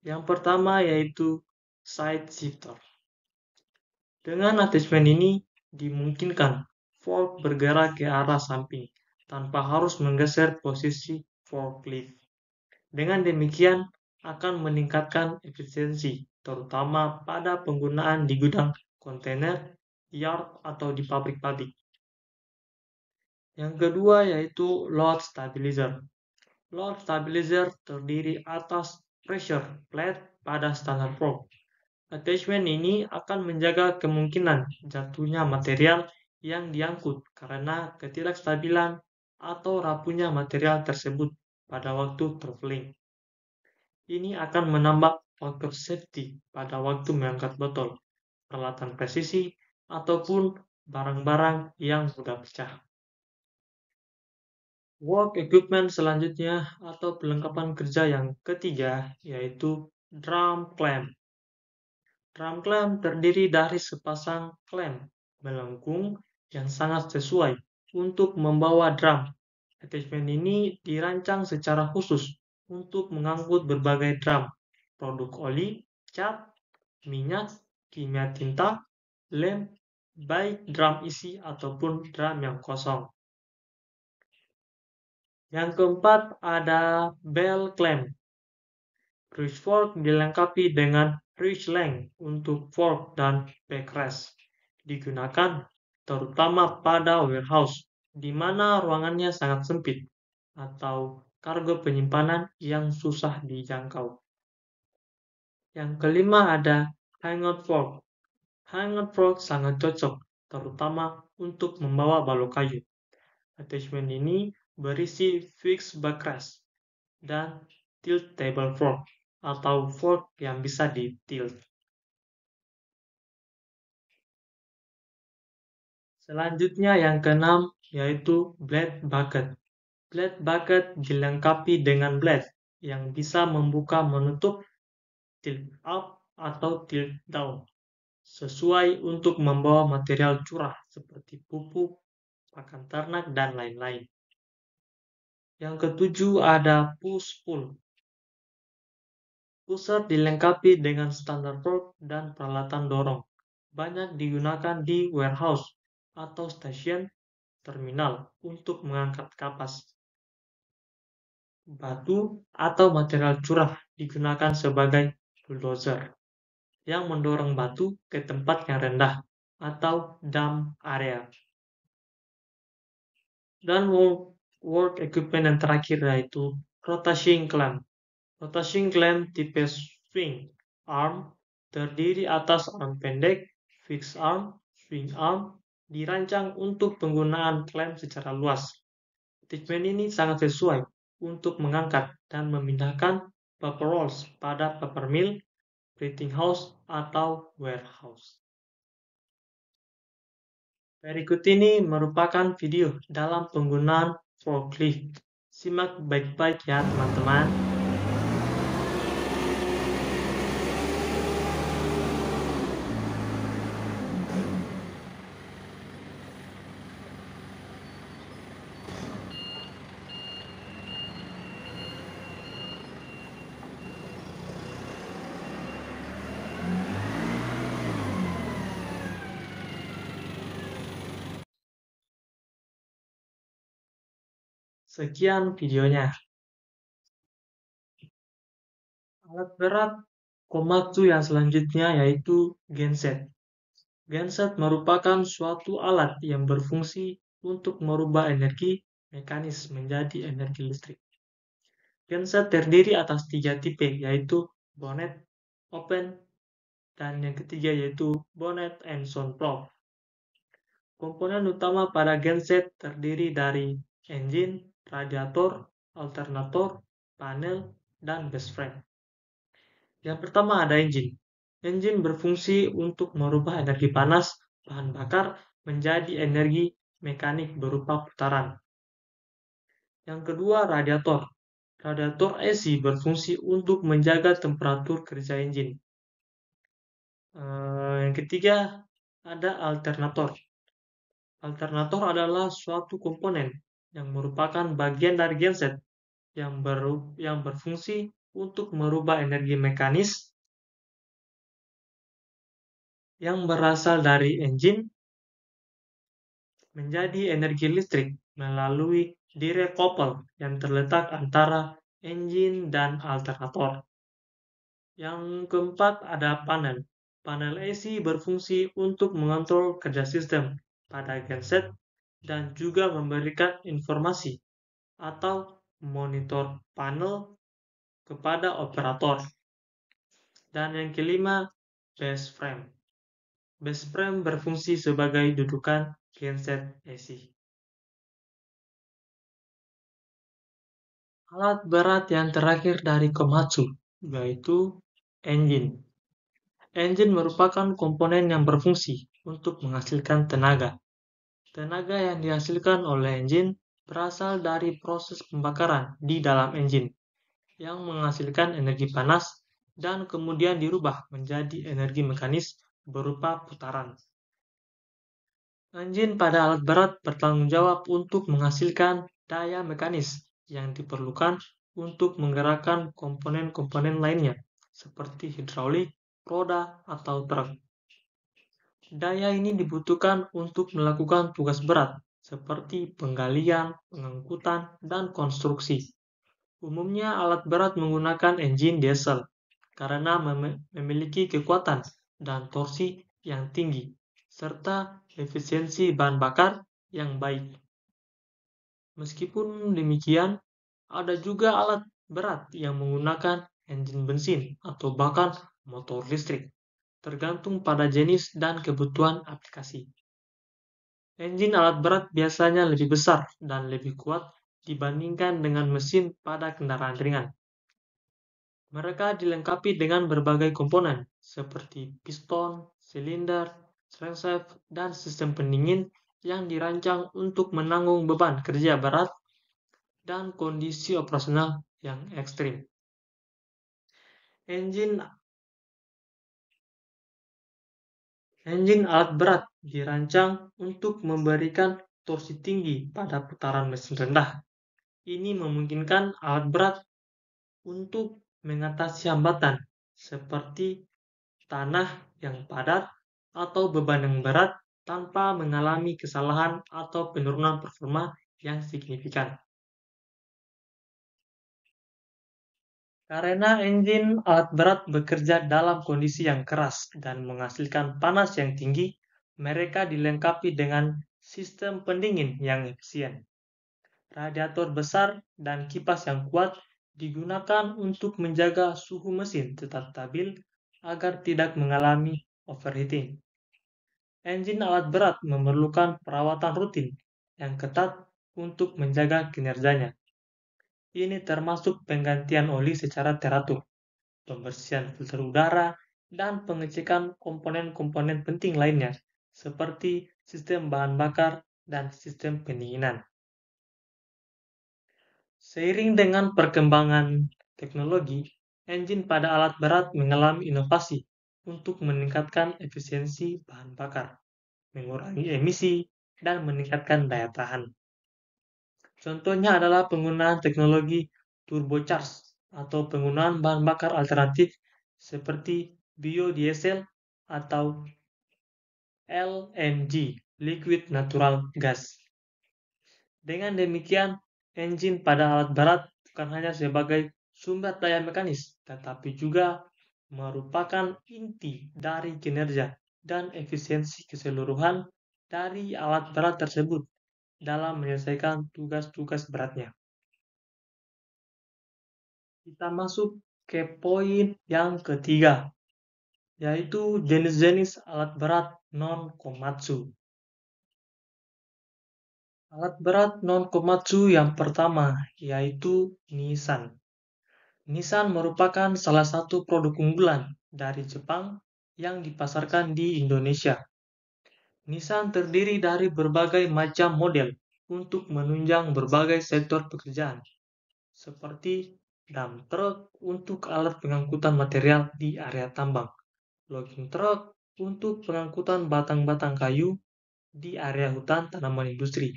Yang pertama yaitu side shifter. Dengan attachment ini dimungkinkan fork bergerak ke arah samping tanpa harus menggeser posisi forklift. Dengan demikian akan meningkatkan efisiensi, terutama pada penggunaan di gudang kontainer, yard, atau di pabrik-pabrik. Yang kedua yaitu load stabilizer. Load stabilizer terdiri atas pressure plate pada standar fork. Attachment ini akan menjaga kemungkinan jatuhnya material yang diangkut karena ketidakstabilan atau rapuhnya material tersebut pada waktu traveling. Ini akan menambah faktor safety pada waktu mengangkat botol, peralatan presisi, ataupun barang-barang yang mudah pecah. Work equipment selanjutnya atau perlengkapan kerja yang ketiga yaitu drum clamp. Drum clamp terdiri dari sepasang clamp melengkung yang sangat sesuai untuk membawa drum. Attachment ini dirancang secara khusus untuk mengangkut berbagai drum, produk oli, cat, minyak, kimia tinta, lem, baik drum isi ataupun drum yang kosong. Yang keempat ada bell clamp. Bridge fork dilengkapi dengan bridge length untuk fork dan backrest. Digunakan terutama pada warehouse, di mana ruangannya sangat sempit atau kargo penyimpanan yang susah dijangkau. Yang kelima ada hangout fork. Hangout fork sangat cocok, terutama untuk membawa balok kayu. Attachment ini berisi fixed backrest dan tilt table fork atau fork yang bisa di-tilt. Selanjutnya yang keenam yaitu blade bucket. Blade bucket dilengkapi dengan blade yang bisa membuka menutup tilt up atau tilt down sesuai untuk membawa material curah seperti pupuk, pakan ternak, dan lain-lain. Yang ketujuh ada push pull. Pusat dilengkapi dengan standar torque dan peralatan dorong. Banyak digunakan di warehouse atau stasiun terminal untuk mengangkat kapas. Batu atau material curah digunakan sebagai bulldozer yang mendorong batu ke tempat yang rendah atau dump area. Dan work equipment yang terakhir yaitu rotation clamp. Rotation clamp tipe swing arm terdiri atas arm pendek, fixed arm, swing arm, dirancang untuk penggunaan clamp secara luas. Attachment ini sangat sesuai untuk mengangkat dan memindahkan paper rolls pada paper mill, printing house, atau warehouse. Berikut ini merupakan video dalam penggunaan forklift. Simak baik-baik ya teman-teman. Sekian videonya. Alat berat Komatsu yang selanjutnya yaitu genset. Genset merupakan suatu alat yang berfungsi untuk merubah energi mekanis menjadi energi listrik. Genset terdiri atas 3 tipe yaitu bonnet, open, dan yang ketiga yaitu bonnet and sound probe. Komponen utama pada genset terdiri dari engine, radiator, alternator, panel, dan base frame. Yang pertama ada engine. Engine berfungsi untuk merubah energi panas bahan bakar menjadi energi mekanik berupa putaran. Yang kedua radiator. Radiator AC berfungsi untuk menjaga temperatur kerja engine. Yang ketiga ada alternator. Alternator adalah suatu komponen yang merupakan bagian dari genset yang berfungsi untuk merubah energi mekanis yang berasal dari engine menjadi energi listrik melalui direct couple yang terletak antara engine dan alternator. Yang keempat ada panel. Panel AC berfungsi untuk mengontrol kerja sistem pada genset dan juga memberikan informasi atau monitor panel kepada operator. Dan yang kelima, base frame. Base frame berfungsi sebagai dudukan genset AC. Alat berat yang terakhir dari Komatsu yaitu engine. Engine merupakan komponen yang berfungsi untuk menghasilkan tenaga. Tenaga yang dihasilkan oleh engine berasal dari proses pembakaran di dalam engine yang menghasilkan energi panas dan kemudian dirubah menjadi energi mekanis berupa putaran. Engine pada alat berat bertanggung jawab untuk menghasilkan daya mekanis yang diperlukan untuk menggerakkan komponen-komponen lainnya seperti hidraulik, roda, atau truk. Daya ini dibutuhkan untuk melakukan tugas berat seperti penggalian, pengangkutan, dan konstruksi. Umumnya alat berat menggunakan engine diesel karena memiliki kekuatan dan torsi yang tinggi, serta efisiensi bahan bakar yang baik. Meskipun demikian, ada juga alat berat yang menggunakan engine bensin atau bahkan motor listrik, tergantung pada jenis dan kebutuhan aplikasi. Engine alat berat biasanya lebih besar dan lebih kuat dibandingkan dengan mesin pada kendaraan ringan. Mereka dilengkapi dengan berbagai komponen seperti piston, silinder, crankshaft, dan sistem pendingin yang dirancang untuk menanggung beban kerja berat dan kondisi operasional yang ekstrim. Engine Engine alat berat dirancang untuk memberikan torsi tinggi pada putaran mesin rendah. Ini memungkinkan alat berat untuk mengatasi hambatan seperti tanah yang padat atau beban yang berat tanpa mengalami kesalahan atau penurunan performa yang signifikan. Karena engine alat berat bekerja dalam kondisi yang keras dan menghasilkan panas yang tinggi, mereka dilengkapi dengan sistem pendingin yang efisien. Radiator besar dan kipas yang kuat digunakan untuk menjaga suhu mesin tetap stabil agar tidak mengalami overheating. Engine alat berat memerlukan perawatan rutin yang ketat untuk menjaga kinerjanya. Ini termasuk penggantian oli secara teratur, pembersihan filter udara, dan pengecekan komponen-komponen penting lainnya, seperti sistem bahan bakar dan sistem pendinginan. Seiring dengan perkembangan teknologi, engine pada alat berat mengalami inovasi untuk meningkatkan efisiensi bahan bakar, mengurangi emisi, dan meningkatkan daya tahan. Contohnya adalah penggunaan teknologi turbocharged atau penggunaan bahan bakar alternatif seperti biodiesel atau LNG, liquid natural gas. Dengan demikian, engine pada alat berat bukan hanya sebagai sumber daya mekanis, tetapi juga merupakan inti dari kinerja dan efisiensi keseluruhan dari alat berat tersebut dalam menyelesaikan tugas-tugas beratnya. Kita masuk ke poin yang ketiga, yaitu jenis-jenis alat berat non-komatsu. Alat berat non-komatsu yang pertama yaitu Nissan. Nissan merupakan salah satu produk unggulan dari Jepang yang dipasarkan di Indonesia. Nissan terdiri dari berbagai macam model untuk menunjang berbagai sektor pekerjaan, seperti dump truck untuk alat pengangkutan material di area tambang, logging truck untuk pengangkutan batang-batang kayu di area hutan tanaman industri,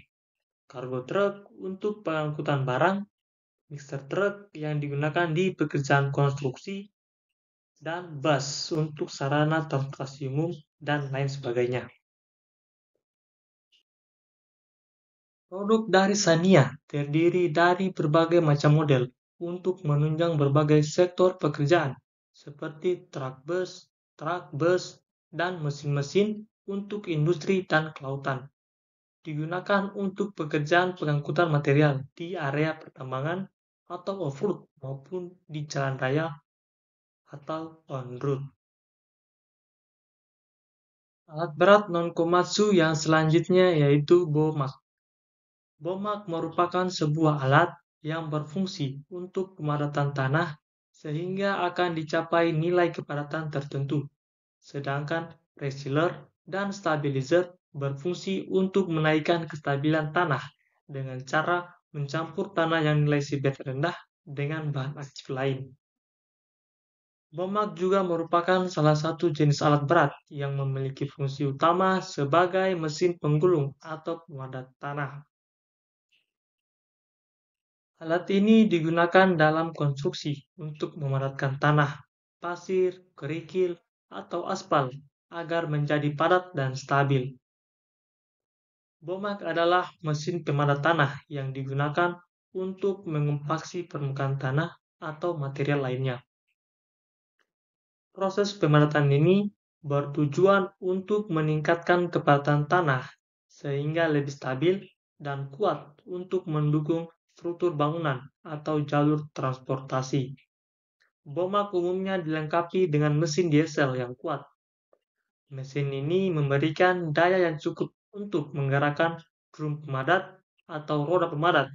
cargo truck untuk pengangkutan barang, mixer truck yang digunakan di pekerjaan konstruksi, dan bus untuk sarana transportasi umum, dan lain sebagainya. Produk dari Sania terdiri dari berbagai macam model untuk menunjang berbagai sektor pekerjaan, seperti truk bus, dan mesin-mesin untuk industri dan kelautan. Digunakan untuk pekerjaan pengangkutan material di area pertambangan atau off-road maupun di jalan raya atau on-road. Alat berat non-komatsu yang selanjutnya yaitu bomak. Bomak merupakan sebuah alat yang berfungsi untuk pemadatan tanah sehingga akan dicapai nilai kepadatan tertentu. Sedangkan resealer dan stabilizer berfungsi untuk menaikkan kestabilan tanah dengan cara mencampur tanah yang nilai seabed rendah dengan bahan aktif lain. Bomak juga merupakan salah satu jenis alat berat yang memiliki fungsi utama sebagai mesin penggulung atau pemadat tanah. Alat ini digunakan dalam konstruksi untuk memadatkan tanah, pasir, kerikil, atau aspal agar menjadi padat dan stabil. Bomak adalah mesin pemadat tanah yang digunakan untuk mengompaksi permukaan tanah atau material lainnya. Proses pemadatan ini bertujuan untuk meningkatkan kepadatan tanah sehingga lebih stabil dan kuat untuk mendukung struktur bangunan atau jalur transportasi. Bomak umumnya dilengkapi dengan mesin diesel yang kuat. Mesin ini memberikan daya yang cukup untuk menggerakkan drum pemadat atau roda pemadat.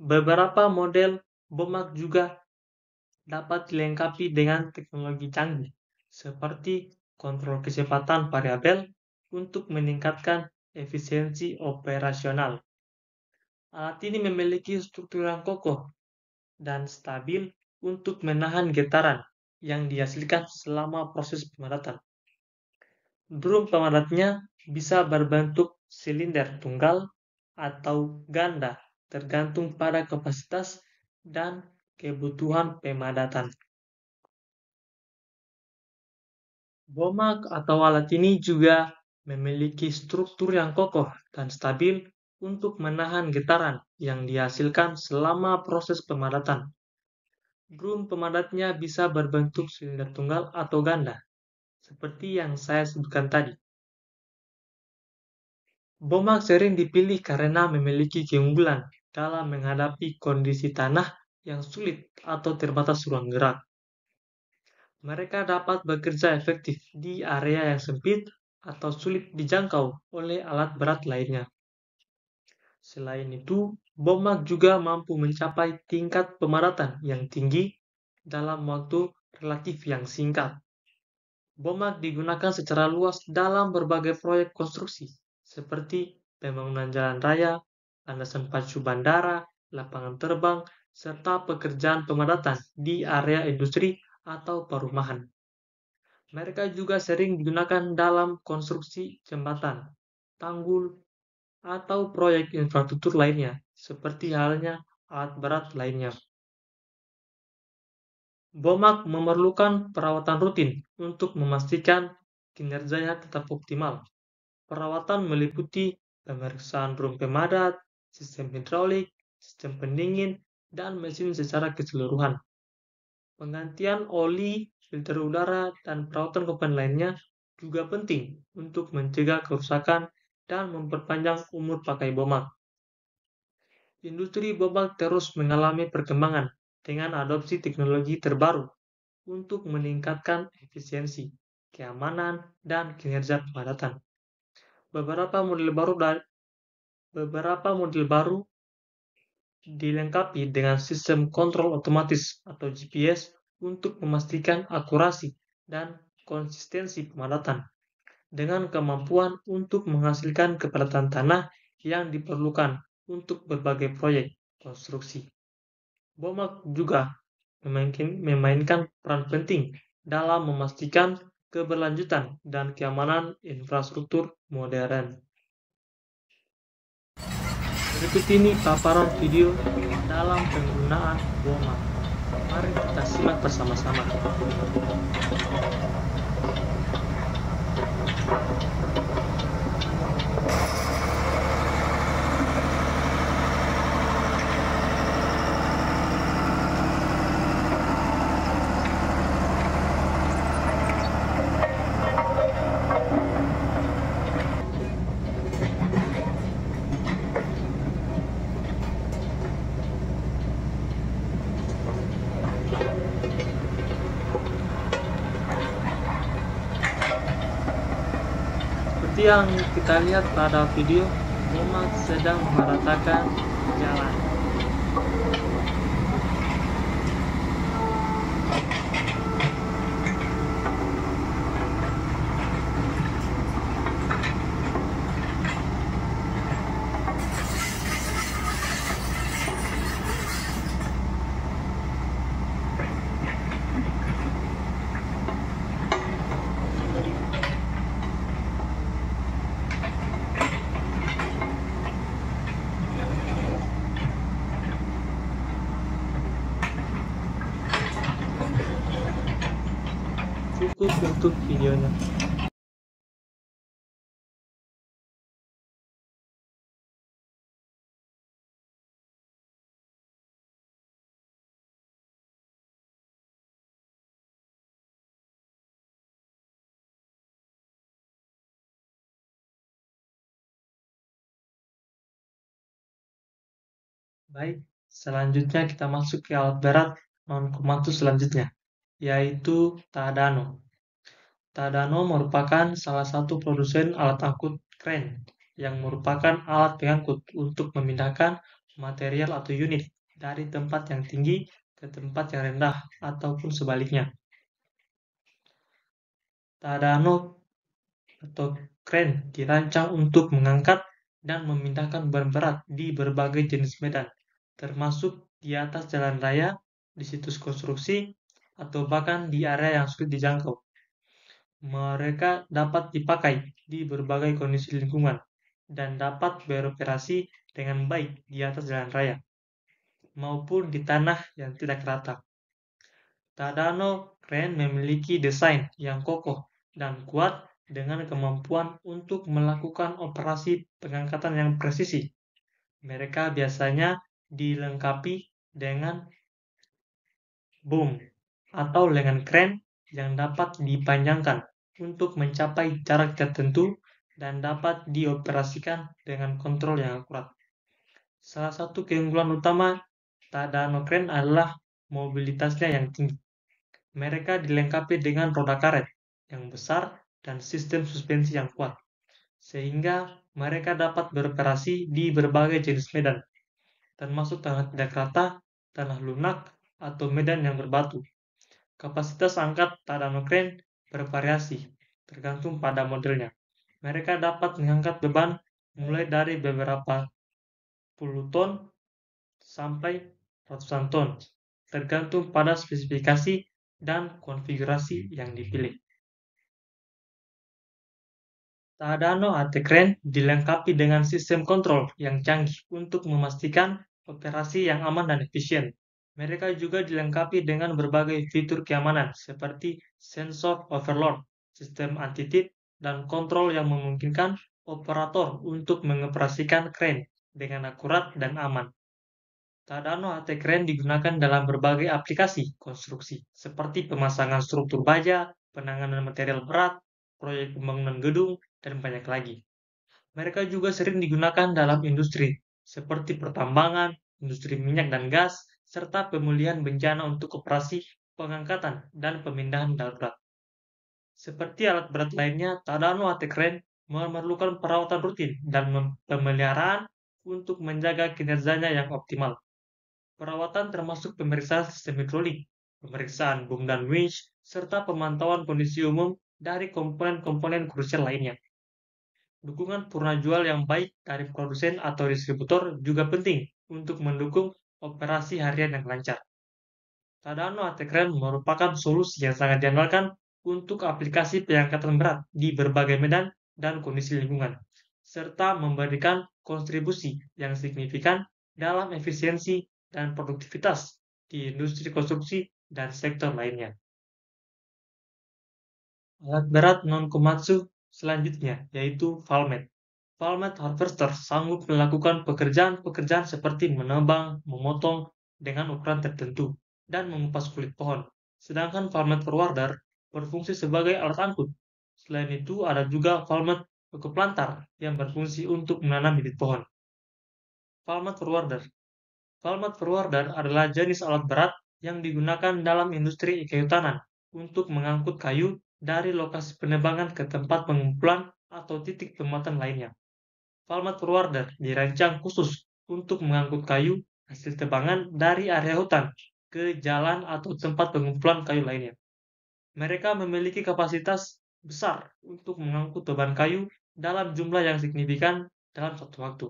Beberapa model bomak juga dapat dilengkapi dengan teknologi canggih, seperti kontrol kecepatan variabel untuk meningkatkan efisiensi operasional. Alat ini memiliki struktur yang kokoh dan stabil untuk menahan getaran yang dihasilkan selama proses pemadatan. Drum pemadatnya bisa berbentuk silinder tunggal atau ganda, tergantung pada kapasitas dan kebutuhan pemadatan. Bomak atau alat ini juga memiliki struktur yang kokoh dan stabil untuk menahan getaran yang dihasilkan selama proses pemadatan. Drum pemadatnya bisa berbentuk silinder tunggal atau ganda, seperti yang saya sebutkan tadi. Bomak sering dipilih karena memiliki keunggulan dalam menghadapi kondisi tanah yang sulit atau terbatas ruang gerak. Mereka dapat bekerja efektif di area yang sempit atau sulit dijangkau oleh alat berat lainnya. Selain itu, bomak juga mampu mencapai tingkat pemadatan yang tinggi dalam waktu relatif yang singkat. Bomak digunakan secara luas dalam berbagai proyek konstruksi, seperti pembangunan jalan raya, landasan pacu bandara, lapangan terbang, serta pekerjaan pemadatan di area industri atau perumahan. Mereka juga sering digunakan dalam konstruksi jembatan, tanggul, atau proyek infrastruktur lainnya, seperti halnya alat berat lainnya. Bomak memerlukan perawatan rutin untuk memastikan kinerjanya tetap optimal. Perawatan meliputi pemeriksaan drum pemadat, sistem hidraulik, sistem pendingin, dan mesin secara keseluruhan. Penggantian oli, filter udara, dan perawatan komponen lainnya juga penting untuk mencegah kerusakan dan memperpanjang umur pakai bomak. Industri bomak terus mengalami perkembangan dengan adopsi teknologi terbaru untuk meningkatkan efisiensi, keamanan, dan kinerja pemadatan. Beberapa model baru dilengkapi dengan sistem kontrol otomatis atau GPS untuk memastikan akurasi dan konsistensi pemadatan, dengan kemampuan untuk menghasilkan kepadatan tanah yang diperlukan untuk berbagai proyek konstruksi. Bomak juga memainkan peran penting dalam memastikan keberlanjutan dan keamanan infrastruktur modern. Berikut ini paparan video dalam penggunaan bomak. Mari kita simak bersama-sama. Seperti yang kita lihat pada video, bomak sedang meratakan jalan. cukup untuk videonya. Baik, selanjutnya kita masuk ke alat berat non-komatsu selanjutnya, yaitu Tadano. Tadano merupakan salah satu produsen alat angkut kren yang merupakan alat pengangkut untuk memindahkan material atau unit dari tempat yang tinggi ke tempat yang rendah ataupun sebaliknya. Tadano atau kren dirancang untuk mengangkat dan memindahkan barang berat di berbagai jenis medan, termasuk di atas jalan raya, di situs konstruksi, atau bahkan di area yang sulit dijangkau. Mereka dapat dipakai di berbagai kondisi lingkungan dan dapat beroperasi dengan baik di atas jalan raya maupun di tanah yang tidak rata. Tadano Crane memiliki desain yang kokoh dan kuat dengan kemampuan untuk melakukan operasi pengangkatan yang presisi. Mereka biasanya dilengkapi dengan boom atau lengan crane yang dapat dipanjangkan untuk mencapai jarak tertentu dan dapat dioperasikan dengan kontrol yang akurat. Salah satu keunggulan utama Tadano Crane adalah mobilitasnya yang tinggi. Mereka dilengkapi dengan roda karet yang besar dan sistem suspensi yang kuat, sehingga mereka dapat beroperasi di berbagai jenis medan, termasuk tanah tidak rata, tanah lunak, atau medan yang berbatu. Kapasitas angkat Tadano Crane bervariasi, tergantung pada modelnya. Mereka dapat mengangkat beban mulai dari beberapa puluh ton sampai ratusan ton, tergantung pada spesifikasi dan konfigurasi yang dipilih. Tadano AT Crane dilengkapi dengan sistem kontrol yang canggih untuk memastikan operasi yang aman dan efisien. Mereka juga dilengkapi dengan berbagai fitur keamanan seperti sensor overload, sistem anti-tip, dan kontrol yang memungkinkan operator untuk mengoperasikan crane dengan akurat dan aman. Tadano AT Crane digunakan dalam berbagai aplikasi konstruksi, seperti pemasangan struktur baja, penanganan material berat, proyek pembangunan gedung, dan banyak lagi. Mereka juga sering digunakan dalam industri, seperti pertambangan, industri minyak dan gas, serta pemulihan bencana untuk operasi pengangkatan dan pemindahan darurat. Seperti alat berat lainnya, Tadano AT Crane memerlukan perawatan rutin dan pemeliharaan untuk menjaga kinerjanya yang optimal. Perawatan termasuk pemeriksaan sistem hidrolik, pemeriksaan boom dan winch, serta pemantauan kondisi umum dari komponen-komponen krusial lainnya. Dukungan purna jual yang baik dari produsen atau distributor juga penting untuk mendukung operasi harian yang lancar. Tadano AT Crane merupakan solusi yang sangat diandalkan untuk aplikasi pengangkatan berat di berbagai medan dan kondisi lingkungan, serta memberikan kontribusi yang signifikan dalam efisiensi dan produktivitas di industri konstruksi dan sektor lainnya. Alat berat non-komatsu selanjutnya yaitu Valmet. Valmet harvester sanggup melakukan pekerjaan-pekerjaan seperti menebang, memotong dengan ukuran tertentu, dan mengupas kulit pohon. Sedangkan Valmet forwarder berfungsi sebagai alat angkut. Selain itu, ada juga Valmet plantar yang berfungsi untuk menanam bibit pohon. Valmet forwarder. Valmet forwarder adalah jenis alat berat yang digunakan dalam industri kehutanan untuk mengangkut kayu dari lokasi penebangan ke tempat pengumpulan atau titik pemuatan lainnya. Valmet forwarder dirancang khusus untuk mengangkut kayu hasil tebangan dari area hutan ke jalan atau tempat pengumpulan kayu lainnya. Mereka memiliki kapasitas besar untuk mengangkut beban kayu dalam jumlah yang signifikan dalam suatu waktu.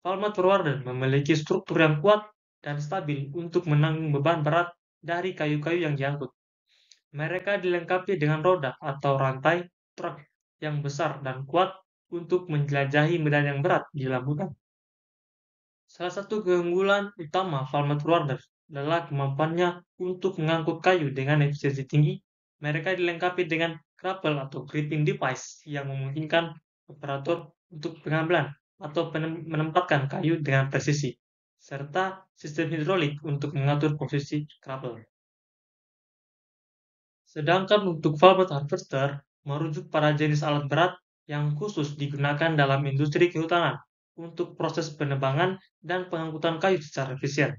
Valmet forwarder memiliki struktur yang kuat dan stabil untuk menanggung beban berat dari kayu-kayu yang diangkut. Mereka dilengkapi dengan roda atau rantai truk yang besar dan kuat untuk menjelajahi medan yang berat di dalam hutan. Salah satu keunggulan utama Valmet forwarder adalah kemampuannya untuk mengangkut kayu dengan efisiensi tinggi Mereka dilengkapi dengan grapple atau gripping device yang memungkinkan operator untuk pengambilan atau menempatkan kayu dengan presisi, serta sistem hidrolik untuk mengatur posisi grapple. Sedangkan untuk valve harvester merujuk pada jenis alat berat yang khusus digunakan dalam industri kehutanan untuk proses penebangan dan pengangkutan kayu secara efisien.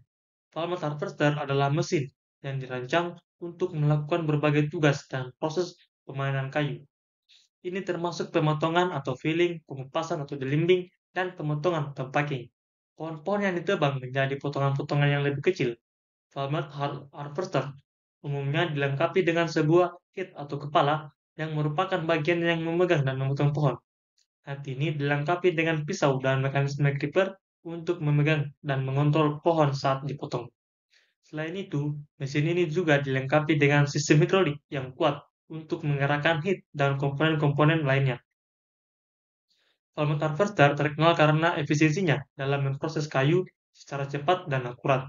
Valve harvester adalah mesin yang dirancang untuk melakukan berbagai tugas dan proses pemainan kayu. Ini termasuk pemotongan atau filling, pengupasan atau delimbing, dan pemotongan atau packing. Pohon-pohon yang ditebang menjadi potongan-potongan yang lebih kecil. Valmet harvester umumnya dilengkapi dengan sebuah kit atau kepala yang merupakan bagian yang memegang dan memotong pohon. Kit ini dilengkapi dengan pisau dan mekanisme gripper untuk memegang dan mengontrol pohon saat dipotong. Selain itu, mesin ini juga dilengkapi dengan sistem hidrolik yang kuat untuk menggerakkan heat dan komponen-komponen lainnya. Valmet harvester terkenal karena efisiensinya dalam memproses kayu secara cepat dan akurat.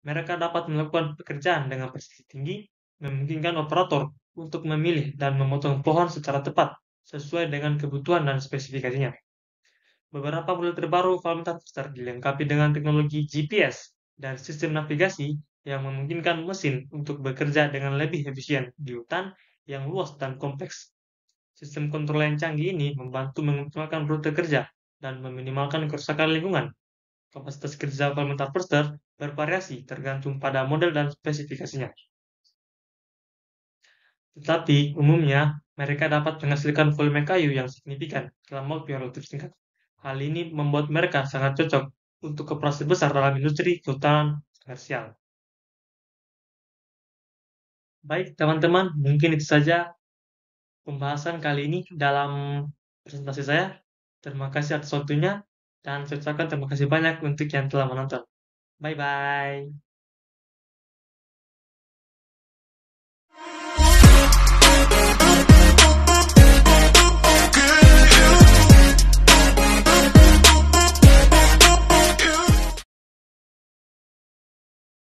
Mereka dapat melakukan pekerjaan dengan presisi tinggi, memungkinkan operator untuk memilih dan memotong pohon secara tepat sesuai dengan kebutuhan dan spesifikasinya. Beberapa model terbaru Valmet harvester dilengkapi dengan teknologi GPS dan sistem navigasi yang memungkinkan mesin untuk bekerja dengan lebih efisien di hutan yang luas dan kompleks. Sistem kontrol yang canggih ini membantu mengoptimalkan rute kerja dan meminimalkan kerusakan lingkungan. Kapasitas kerja Valmet harvester bervariasi tergantung pada model dan spesifikasinya. Tetapi, umumnya, mereka dapat menghasilkan volume kayu yang signifikan dalam waktu yang relatif singkat. Hal ini membuat mereka sangat cocok untuk operasi besar dalam industri kehutanan komersial. Baik, teman-teman, mungkin itu saja pembahasan kali ini dalam presentasi saya. Terima kasih atas waktunya, dan saya ucapkan terima kasih banyak untuk yang telah menonton. Bye-bye.